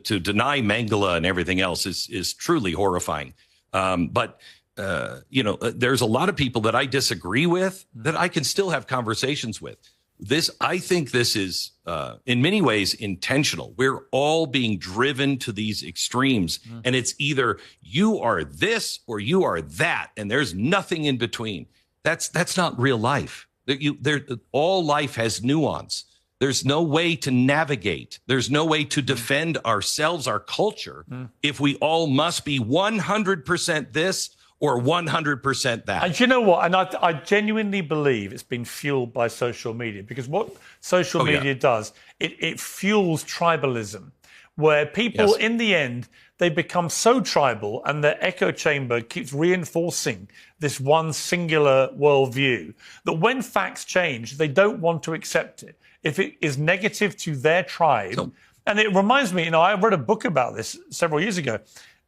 deny Mangala and everything else is truly horrifying. But there's a lot of people that I disagree with that I can still have conversations with. I think this is in many ways intentional. We're all being driven to these extremes, and it's either you are this or you are that, and there's nothing in between. That's not real life. All life has nuance. There's no way to navigate. There's no way to defend ourselves, our culture, if we all must be 100% this or 100% that. And you know what? And I genuinely believe it's been fueled by social media, because what social media does, it fuels tribalism, where people, in the end, they become so tribal and their echo chamber keeps reinforcing this one singular worldview that when facts change, they don't want to accept it. If it is negative to their tribe, and it reminds me, I read a book about this several years ago,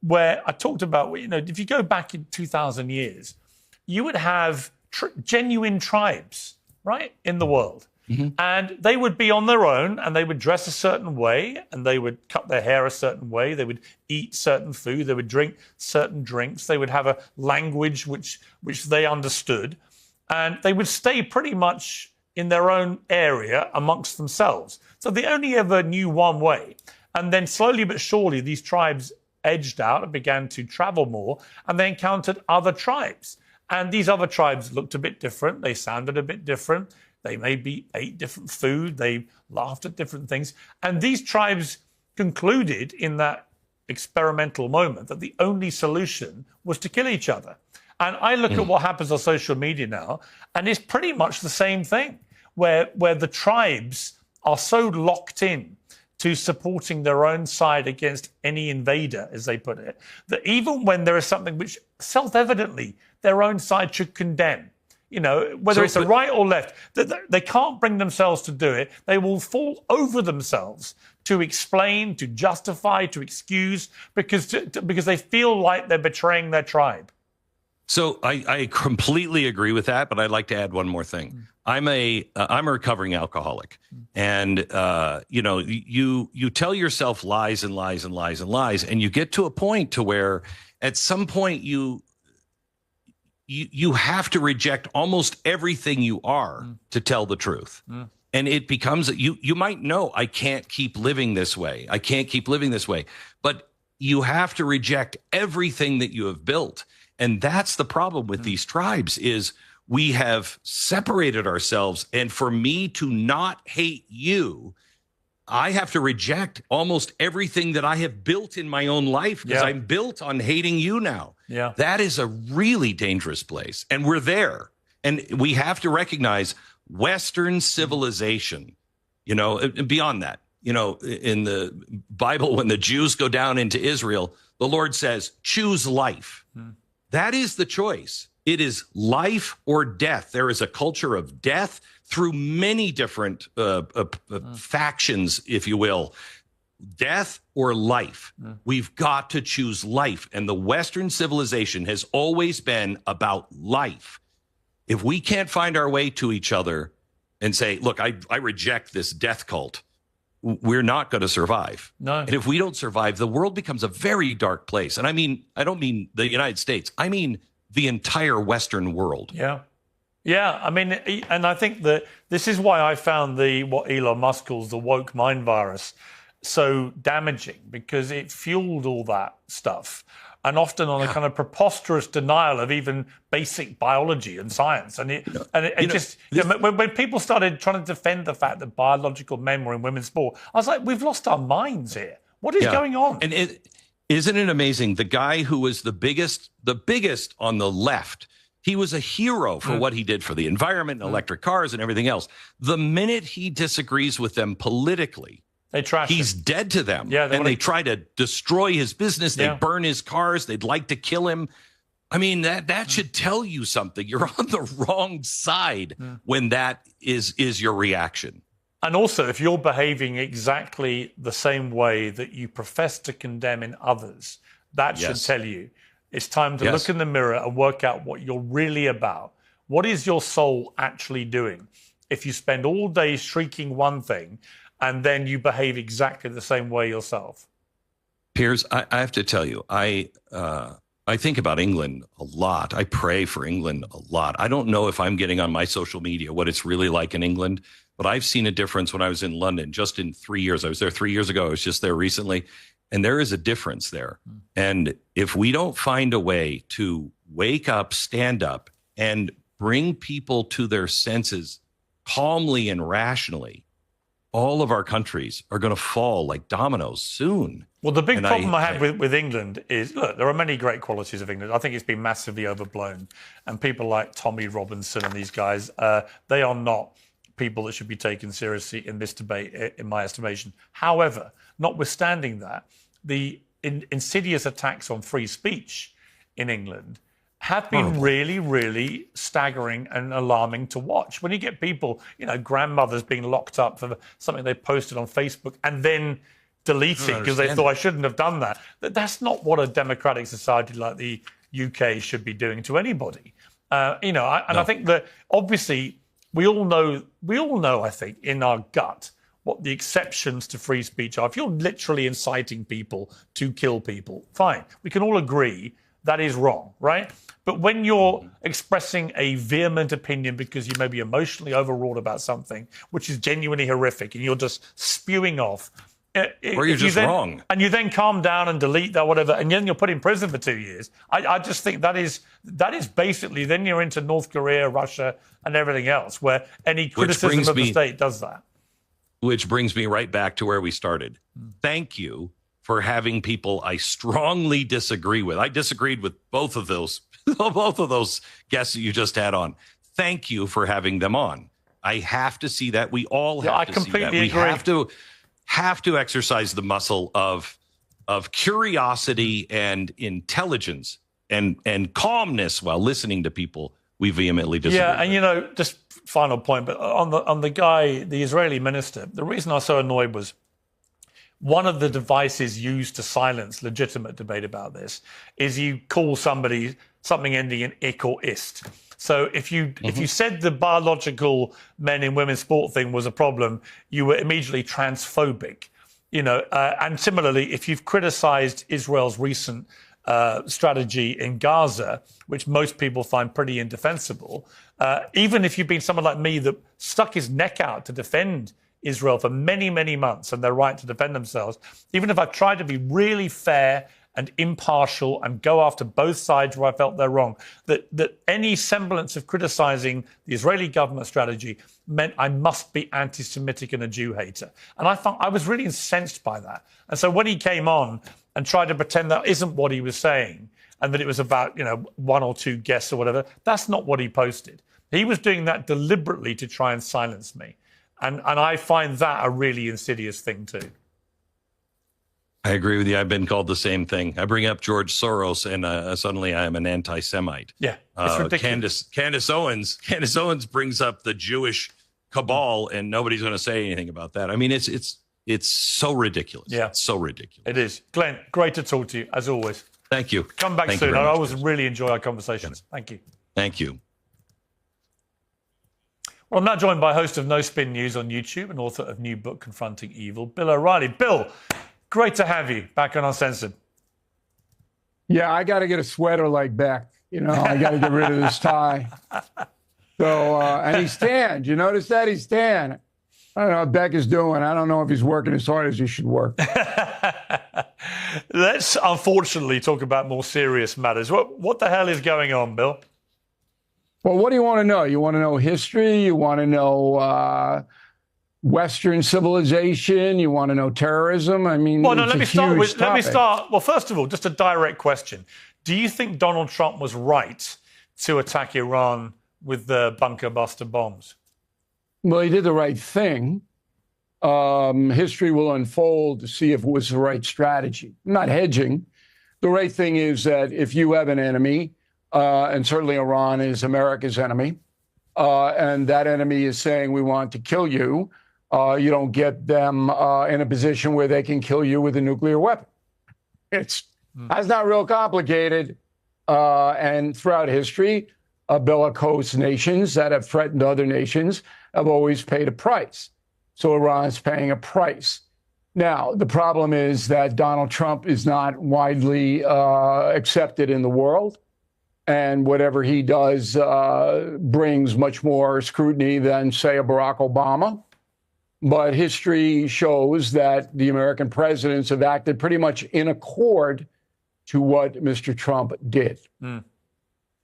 where I talked about, if you go back in 2,000 years, you would have genuine tribes, right, in the world. And they would be on their own, and they would dress a certain way, and they would cut their hair a certain way. They would eat certain food. They would drink certain drinks. They would have a language which they understood. And they would stay pretty much in their own area amongst themselves. So they only ever knew one way. And then slowly but surely, these tribes edged out and began to travel more, and they encountered other tribes. And these other tribes looked a bit different. They sounded a bit different. They maybe ate different food. They laughed at different things. And these tribes concluded in that experimental moment that the only solution was to kill each other. And I look at what happens on social media now, and it's pretty much the same thing, where the tribes are so locked in to supporting their own side against any invader, as they put it, that even when there is something which self-evidently their own side should condemn, whether it's a right or left, they can't bring themselves to do it. They will fall over themselves to explain, to justify, to excuse, because they feel like they're betraying their tribe. So I completely agree with that, but I'd like to add one more thing. I'm a recovering alcoholic, and you tell yourself lies and lies and lies and lies, and you get to a point to where at some point you have to reject almost everything you are to tell the truth. And it becomes, you might know, I can't keep living this way. I can't keep living this way. But you have to reject everything that you have built. And that's the problem with these tribes is we have separated ourselves. And for me to not hate you, I have to reject almost everything that I have built in my own life because I'm built on hating you now. Yeah. That is a really dangerous place. And we're there. And we have to recognize Western civilization, and beyond that, in the Bible, when the Jews go down into Israel, the Lord says, choose life. That is the choice. It is life or death. There is a culture of death through many different factions, if you will. Death or life. We've got to choose life. And the Western civilization has always been about life. If we can't find our way to each other and say, look, I reject this death cult, we're not going to survive. No. And if we don't survive, the world becomes a very dark place. And I don't mean the United States. I mean the entire Western world. Yeah. Yeah. I mean, and I think that this is why I found what Elon Musk calls the woke mind virus so damaging, because it fueled all that stuff. And often on a kind of preposterous denial of even basic biology and science. And when people started trying to defend the fact that biological men were in women's sport, I was like, we've lost our minds here. What is going on? And isn't it amazing? The guy who was the biggest on the left, he was a hero for what he did for the environment and electric cars and everything else. The minute he disagrees with them politically, they trash he's him. dead to them. Yeah, they try to destroy his business. They burn his cars. They'd like to kill him. I mean, that should tell you something. You're on the wrong side when that is your reaction. And also, if you're behaving exactly the same way that you profess to condemn in others, that should tell you it's time to look in the mirror and work out what you're really about. What is your soul actually doing? If you spend all day shrieking one thing and then you behave exactly the same way yourself. Piers, I have to tell you, I think about England a lot. I pray for England a lot. I don't know if I'm getting on my social media what it's really like in England, but I've seen a difference when I was in London just in 3 years. I was there 3 years ago. I was just there recently. And there is a difference there. And if we don't find a way to wake up, stand up, and bring people to their senses calmly and rationally, all of our countries are going to fall like dominoes soon. Well, the big problem I have with England is, look, there are many great qualities of England. I think it's been massively overblown. And people like Tommy Robinson and these guys, they are not people that should be taken seriously in this debate, in my estimation. However, notwithstanding that, the insidious attacks on free speech in England have been really, really staggering and alarming to watch. When you get people, grandmothers being locked up for something they posted on Facebook and then deleting because they thought I shouldn't have done that. That's not what a democratic society like the UK should be doing to anybody. I think that obviously we all know, I think, in our gut what the exceptions to free speech are. If you're literally inciting people to kill people, fine. We can all agree that is wrong, right? But when you're expressing a vehement opinion because you may be emotionally overwrought about something, which is genuinely horrific, and you're just spewing off, or you're just wrong, and you then calm down and delete that, whatever, and then you're put in prison for 2 years. I just think that is basically, then you're into North Korea, Russia, and everything else, where any criticism of the state does that. Which brings me right back to where we started. Thank you for having people I strongly disagree with. I disagreed with both of those guests that you just had on. Thank you for having them on. I have to see that. We all have to see that. We have to exercise the muscle of curiosity and intelligence and calmness while listening to people we vehemently disagree with. Yeah, and just final point, but on the guy, the Israeli minister, the reason I was so annoyed was one of the devices used to silence legitimate debate about this is you call somebody something ending in ik or ist. So if you said the biological men in women's sport thing was a problem, you were immediately transphobic. And similarly, if you've criticized Israel's recent strategy in Gaza, which most people find pretty indefensible, even if you've been someone like me that stuck his neck out to defend Israel for many, many months and their right to defend themselves, even if I've tried to be really fair and impartial and go after both sides where I felt they're wrong, that any semblance of criticizing the Israeli government strategy meant I must be anti-Semitic and a Jew hater. And I was really incensed by that. And so when he came on and tried to pretend that isn't what he was saying and that it was about, one or two guests or whatever, that's not what he posted. He was doing that deliberately to try and silence me. And I find that a really insidious thing too. I agree with you. I've been called the same thing. I bring up George Soros, and suddenly I am an anti-Semite. Yeah, it's ridiculous. Candace Owens brings up the Jewish cabal, and nobody's going to say anything about that. I mean, it's so ridiculous. Yeah, it's so ridiculous. It is. Glenn, great to talk to you as always. Thank you. Come back soon. I always really enjoy our conversations. Thank you. Thank you. Well, I'm now joined by host of No Spin News on YouTube and author of new book Confronting Evil, Bill O'Reilly. Bill, great to have you back on Uncensored. Yeah, I got to get a sweater like Beck. I got to get rid of this tie. So, and he's tan. You notice that? He's tan. I don't know what Beck is doing. I don't know if he's working as hard as he should work. Let's, unfortunately, talk about more serious matters. What the hell is going on, Bill? Well, what do you want to know? You want to know history? You want to know Western civilization? You want to know terrorism? I mean, well, no, let me start. Well, first of all, just a direct question. Do you think Donald Trump was right to attack Iran with the bunker buster bombs? Well, he did the right thing. History will unfold to see if it was the right strategy. I'm not hedging. The right thing is that if you have an enemy, and certainly Iran is America's enemy, and that enemy is saying we want to kill you, you don't get them in a position where they can kill you with a nuclear weapon. That's not real complicated. And throughout history, bellicose nations that have threatened other nations have always paid a price. So Iran is paying a price. Now, the problem is that Donald Trump is not widely accepted in the world. And whatever he does brings much more scrutiny than, say, a Barack Obama. But history shows that the American presidents have acted pretty much in accord to what Mr. Trump did. Mm.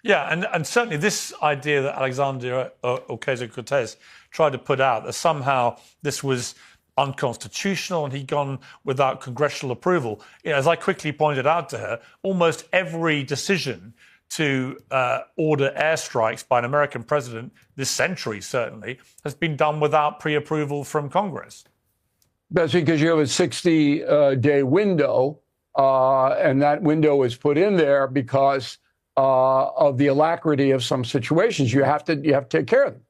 Yeah, and certainly this idea that Alexandria Ocasio-Cortez tried to put out, that somehow this was unconstitutional and he'd gone without congressional approval. As I quickly pointed out to her, almost every decision to order airstrikes by an American president this century, certainly, has been done without pre-approval from Congress. That's because you have a 60-day window, and that window is put in there because of the alacrity of some situations. You have to take care of them.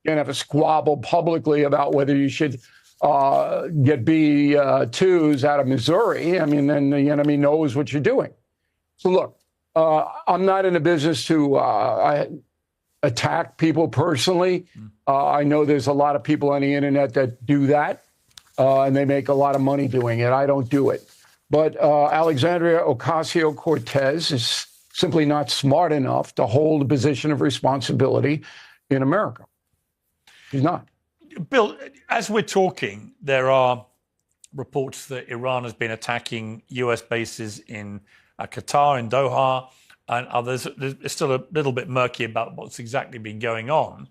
You can't have a squabble publicly about whether you should get B-2s out of Missouri. I mean, then the enemy knows what you're doing. So look, I'm not in a business to attack people personally. I know there's a lot of people on the internet that do that, and they make a lot of money doing it. I don't do it. But Alexandria Ocasio-Cortez is simply not smart enough to hold a position of responsibility in America. She's not. Bill, as we're talking, there are reports that Iran has been attacking U.S. bases in Qatar, in Doha, and others. It's still a little bit murky about what's exactly been going on.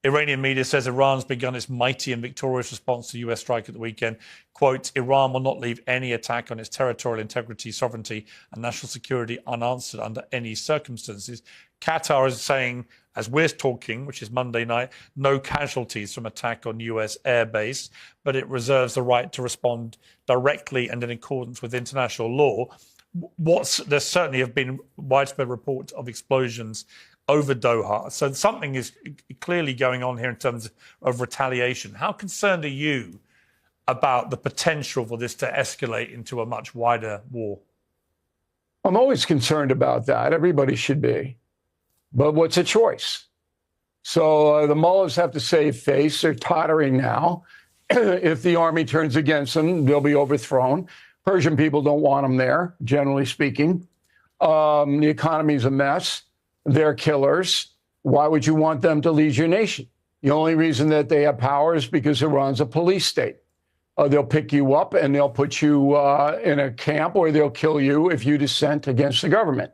Iranian media says Iran's begun its mighty and victorious response to U.S. strike at the weekend. Quote, Iran will not leave any attack on its territorial integrity, sovereignty, and national security unanswered under any circumstances. Qatar is saying, as we're talking, which is Monday night, no casualties from attack on U.S. airbase, but it reserves the right to respond directly and in accordance with international law. There certainly have been widespread reports of explosions over Doha. So something is clearly going on here in terms of retaliation. How concerned are you about the potential for this to escalate into a much wider war? I'm always concerned about that. Everybody should be. But what's a choice? So the mullahs have to save face. They're tottering now. If the army turns against them, they'll be overthrown. Persian people don't want them there, generally speaking. The economy's a mess. They're killers. Why would you want them to lead your nation? The only reason that they have power is because Iran's a police state. They'll pick you up and they'll put you in a camp, or they'll kill you if you dissent against the government.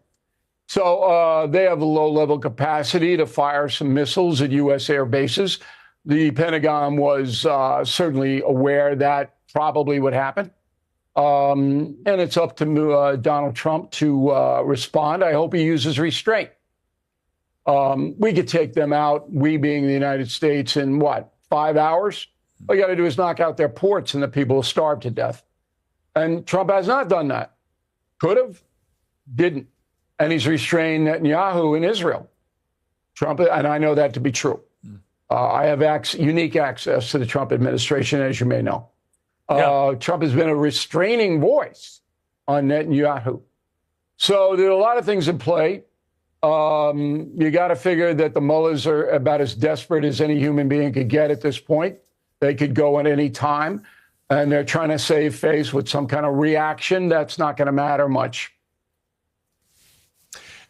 So they have a low-level capacity to fire some missiles at U.S. air bases. The Pentagon was certainly aware that probably would happen. And it's up to Donald Trump to respond. I hope he uses restraint. We could take them out, we being the United States, in what, 5 hours? All you got to do is knock out their ports and the people will starve to death. And Trump has not done that. Could have, didn't. And he's restrained Netanyahu in Israel. Trump, and I know that to be true. I have unique access to the Trump administration, as you may know. Trump has been a restraining voice on Netanyahu. So there are a lot of things in play. You got to figure that the mullahs are about as desperate as any human being could get at this point. They could go at any time, and they're trying to save face with some kind of reaction. That's not going to matter much.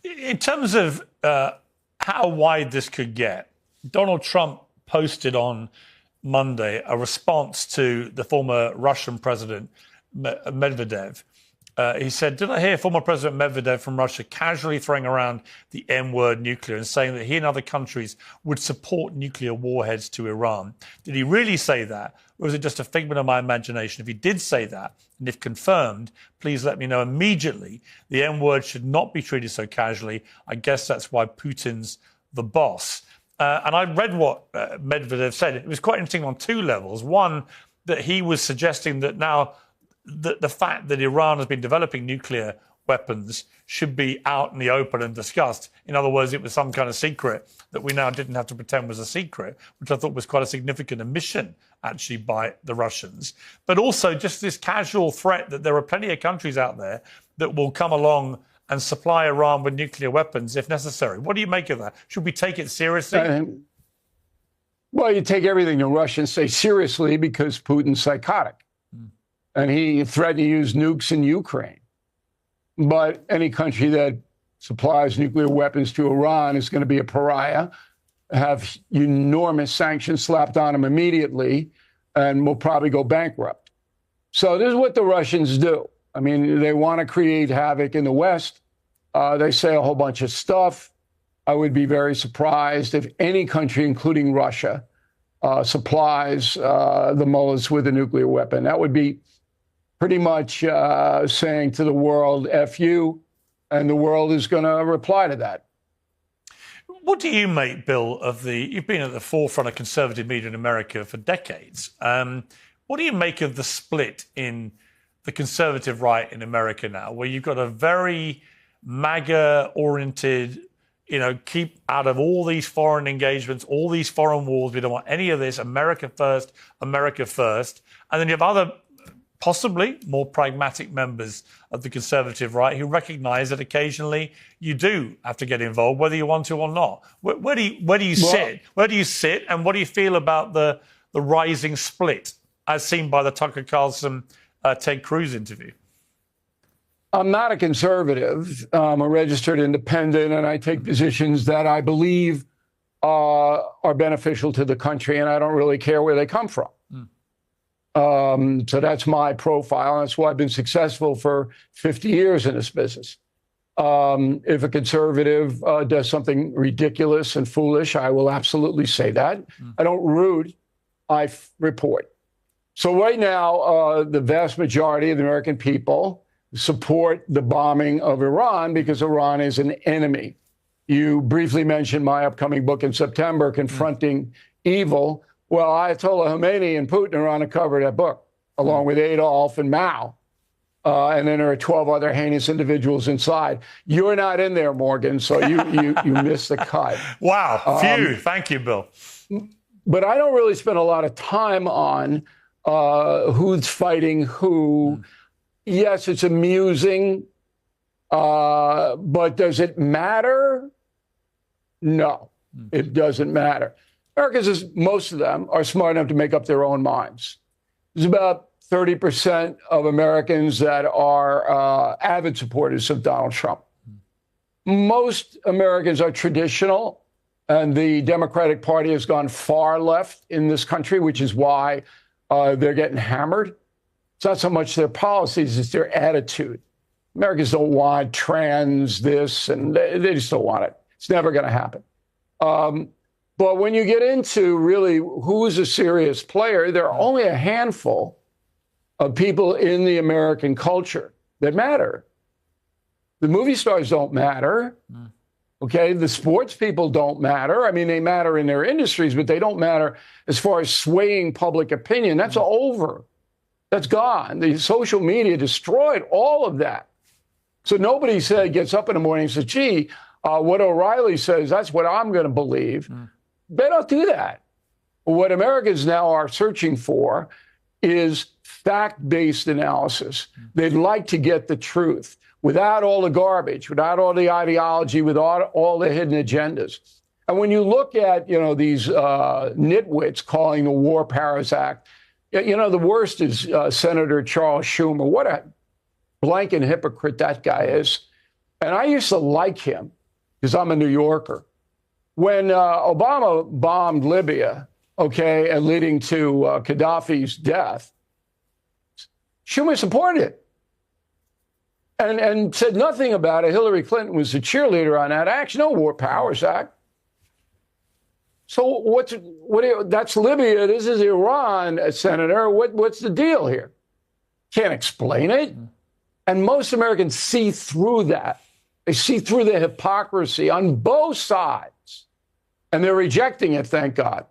In terms of how wide this could get, Donald Trump posted on Monday a response to the former Russian president, Medvedev. He said, "Did I hear former President Medvedev from Russia casually throwing around the M-word nuclear and saying that he and other countries would support nuclear warheads to Iran? Did he really say that? Or was it just a figment of my imagination? If he did say that, and if confirmed, please let me know immediately. The M-word should not be treated so casually. I guess that's why Putin's the boss." And I read what Medvedev said. It was quite interesting on two levels. One, that he was suggesting that now the fact that Iran has been developing nuclear weapons should be out in the open and discussed. In other words, it was some kind of secret that we now didn't have to pretend was a secret, which I thought was quite a significant admission, actually, by the Russians. But also just this casual threat that there are plenty of countries out there that will come along and supply Iran with nuclear weapons if necessary. What do you make of that? Should we take it seriously? Well, you take everything the Russians say seriously because Putin's psychotic. And he threatened to use nukes in Ukraine. But any country that supplies nuclear weapons to Iran is going to be a pariah, have enormous sanctions slapped on them immediately, and will probably go bankrupt. So this is what the Russians do. I mean, they want to create havoc in the West. They say a whole bunch of stuff. I would be very surprised if any country, including Russia, supplies the mullahs with a nuclear weapon. That would be pretty much saying to the world, F you, and the world is going to reply to that. What do you make, Bill, of you've been at the forefront of conservative media in America for decades. What do you make of the split in the conservative right in America now, where you've got a very MAGA-oriented, keep out of all these foreign engagements, all these foreign wars, we don't want any of this, America first, America first. And then you have other possibly more pragmatic members of the conservative right who recognise that occasionally you do have to get involved, whether you want to or not. Where do you sit? Where do you sit, and what do you feel about the rising split, as seen by the Tucker Carlson Ted Cruz interview? I'm not a conservative. I'm a registered independent, and I take positions that I believe are beneficial to the country, and I don't really care where they come from. So that's my profile. And that's why I've been successful for 50 years in this business. If a conservative does something ridiculous and foolish, I will absolutely say that. I don't root, I report. So right now, the vast majority of the American people support the bombing of Iran because Iran is an enemy. You briefly mentioned my upcoming book in September, Confronting Evil. Well, Ayatollah Khomeini and Putin are on the cover of that book, along with Adolf and Mao. And then there are 12 other heinous individuals inside. You're not in there, Morgan, so you missed the cut. Wow. Phew. Thank you, Bill. But I don't really spend a lot of time on who's fighting who. Yes, it's amusing, but does it matter? No, it doesn't matter. Americans, most of them, are smart enough to make up their own minds. There's about 30% of Americans that are avid supporters of Donald Trump. Most Americans are traditional, and the Democratic Party has gone far left in this country, which is why they're getting hammered. It's not so much their policies, it's their attitude. Americans don't want trans this, and they just don't want it. It's never going to happen. But when you get into really who's a serious player, there are only a handful of people in the American culture that matter. The movie stars don't matter. Okay, the sports people don't matter. I mean, they matter in their industries, but they don't matter as far as swaying public opinion. That's over. That's gone. The social media destroyed all of that. So nobody gets up in the morning and says, gee, what O'Reilly says, that's what I'm going to believe. They don't do that. What Americans now are searching for is fact-based analysis. They'd like to get the truth without all the garbage, without all the ideology, without all the hidden agendas. And when you look at, these nitwits calling the War Powers Act, the worst is Senator Charles Schumer. What a blanket hypocrite that guy is. And I used to like him because I'm a New Yorker. When Obama bombed Libya, and leading to Gaddafi's death, Schumer supported it and said nothing about it. Hillary Clinton was the cheerleader on that act. No War Powers Act. So that's Libya. This is Iran, Senator. What's the deal here? Can't explain it. And most Americans see through that. They see through the hypocrisy on both sides. And they're rejecting it, thank God.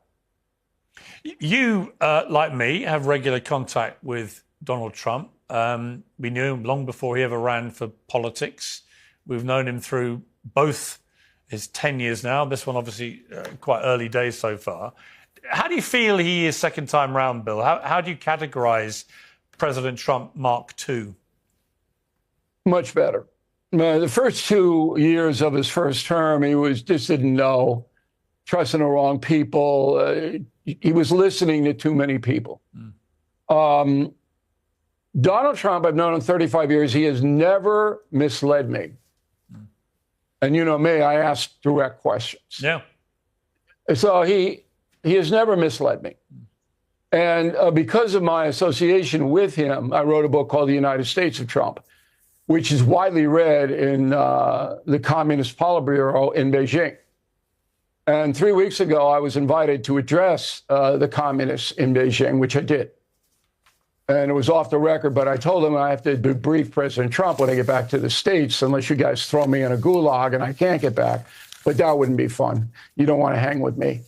You, like me, have regular contact with Donald Trump. We knew him long before he ever ran for politics. We've known him through both his 10 years now. This one, obviously, quite early days so far. How do you feel he is second time round, Bill? How do you categorize President Trump Mark II? Much better. The first 2 years of his first term, he just didn't know, trusting the wrong people. He was listening to too many people. Donald Trump, I've known him 35 years. He has never misled me. And you know me, I ask direct questions. Yeah. So he has never misled me. And because of my association with him, I wrote a book called The United States of Trump, which is widely read in the Communist Politburo in Beijing. And 3 weeks ago, I was invited to address the communists in Beijing, which I did. And it was off the record, but I told them I have to debrief President Trump when I get back to the States, unless you guys throw me in a gulag and I can't get back. But that wouldn't be fun. You don't want to hang with me.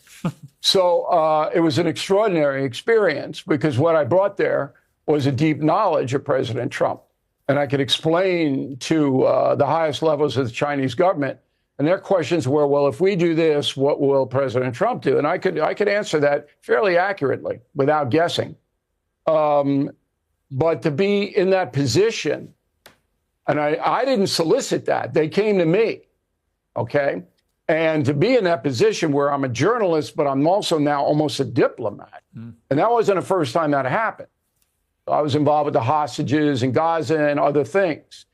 So it was an extraordinary experience because what I brought there was a deep knowledge of President Trump. And I could explain to the highest levels of the Chinese government. And their questions were, well, if we do this, what will President Trump do? And I could answer that fairly accurately without guessing. But to be in that position, and I didn't solicit that. They came to me, okay? And to be in that position where I'm a journalist, but I'm also now almost a diplomat. And that wasn't the first time that happened. I was involved with the hostages in Gaza and other things.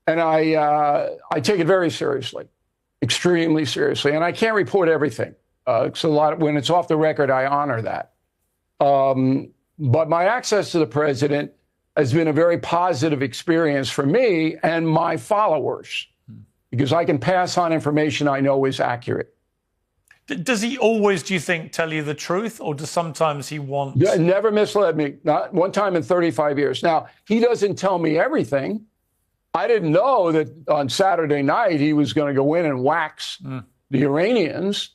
And I take it very seriously, extremely seriously. And I can't report everything. So when it's off the record, I honor that. But my access to the president has been a very positive experience for me and my followers, because I can pass on information I know is accurate. Does he always, do you think, tell you the truth, or does sometimes he want... Never misled me, not one time in 35 years. Now, he doesn't tell me everything. I didn't know that on Saturday night he was going to go in and wax the Iranians.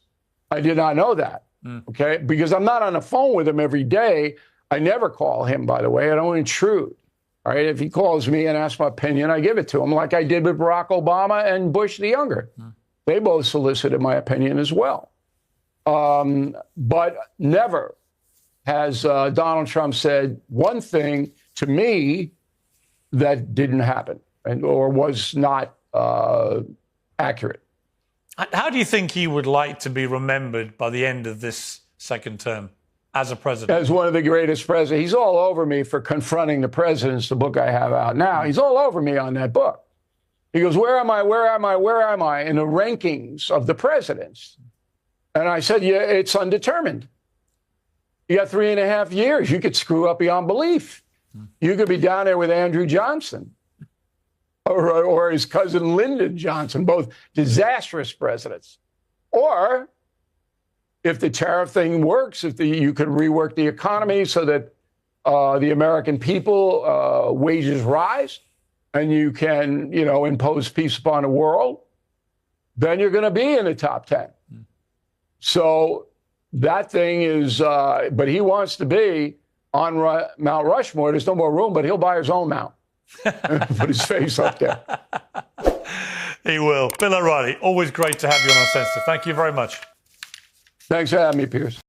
I did not know that, okay? Because I'm not on the phone with him every day. I never call him, by the way. I don't intrude. All right. If he calls me and asks my opinion, I give it to him, like I did with Barack Obama and Bush the Younger. They both solicited my opinion as well. But never has Donald Trump said one thing to me that didn't happen or was not accurate. How do you think he would like to be remembered by the end of this second term as a president? As one of the greatest presidents. He's all over me for confronting the presidents, the book I have out now. He's all over me on that book. He goes, where am I, where am I, where am I in the rankings of the presidents? And I said, yeah, it's undetermined. You got 3.5 years. You could screw up beyond belief. You could be down there with Andrew Johnson or his cousin Lyndon Johnson, both disastrous presidents. Or if the tariff thing works, you could rework the economy so that the American people wages rise and you can, impose peace upon the world, then you're going to be in the top 10. So that thing is, but he wants to be on Mount Rushmore. There's no more room, but he'll buy his own mount. Put his face up there. He will. Bill O'Reilly, always great to have you on Uncensored. Thank you very much. Thanks for having me, Piers.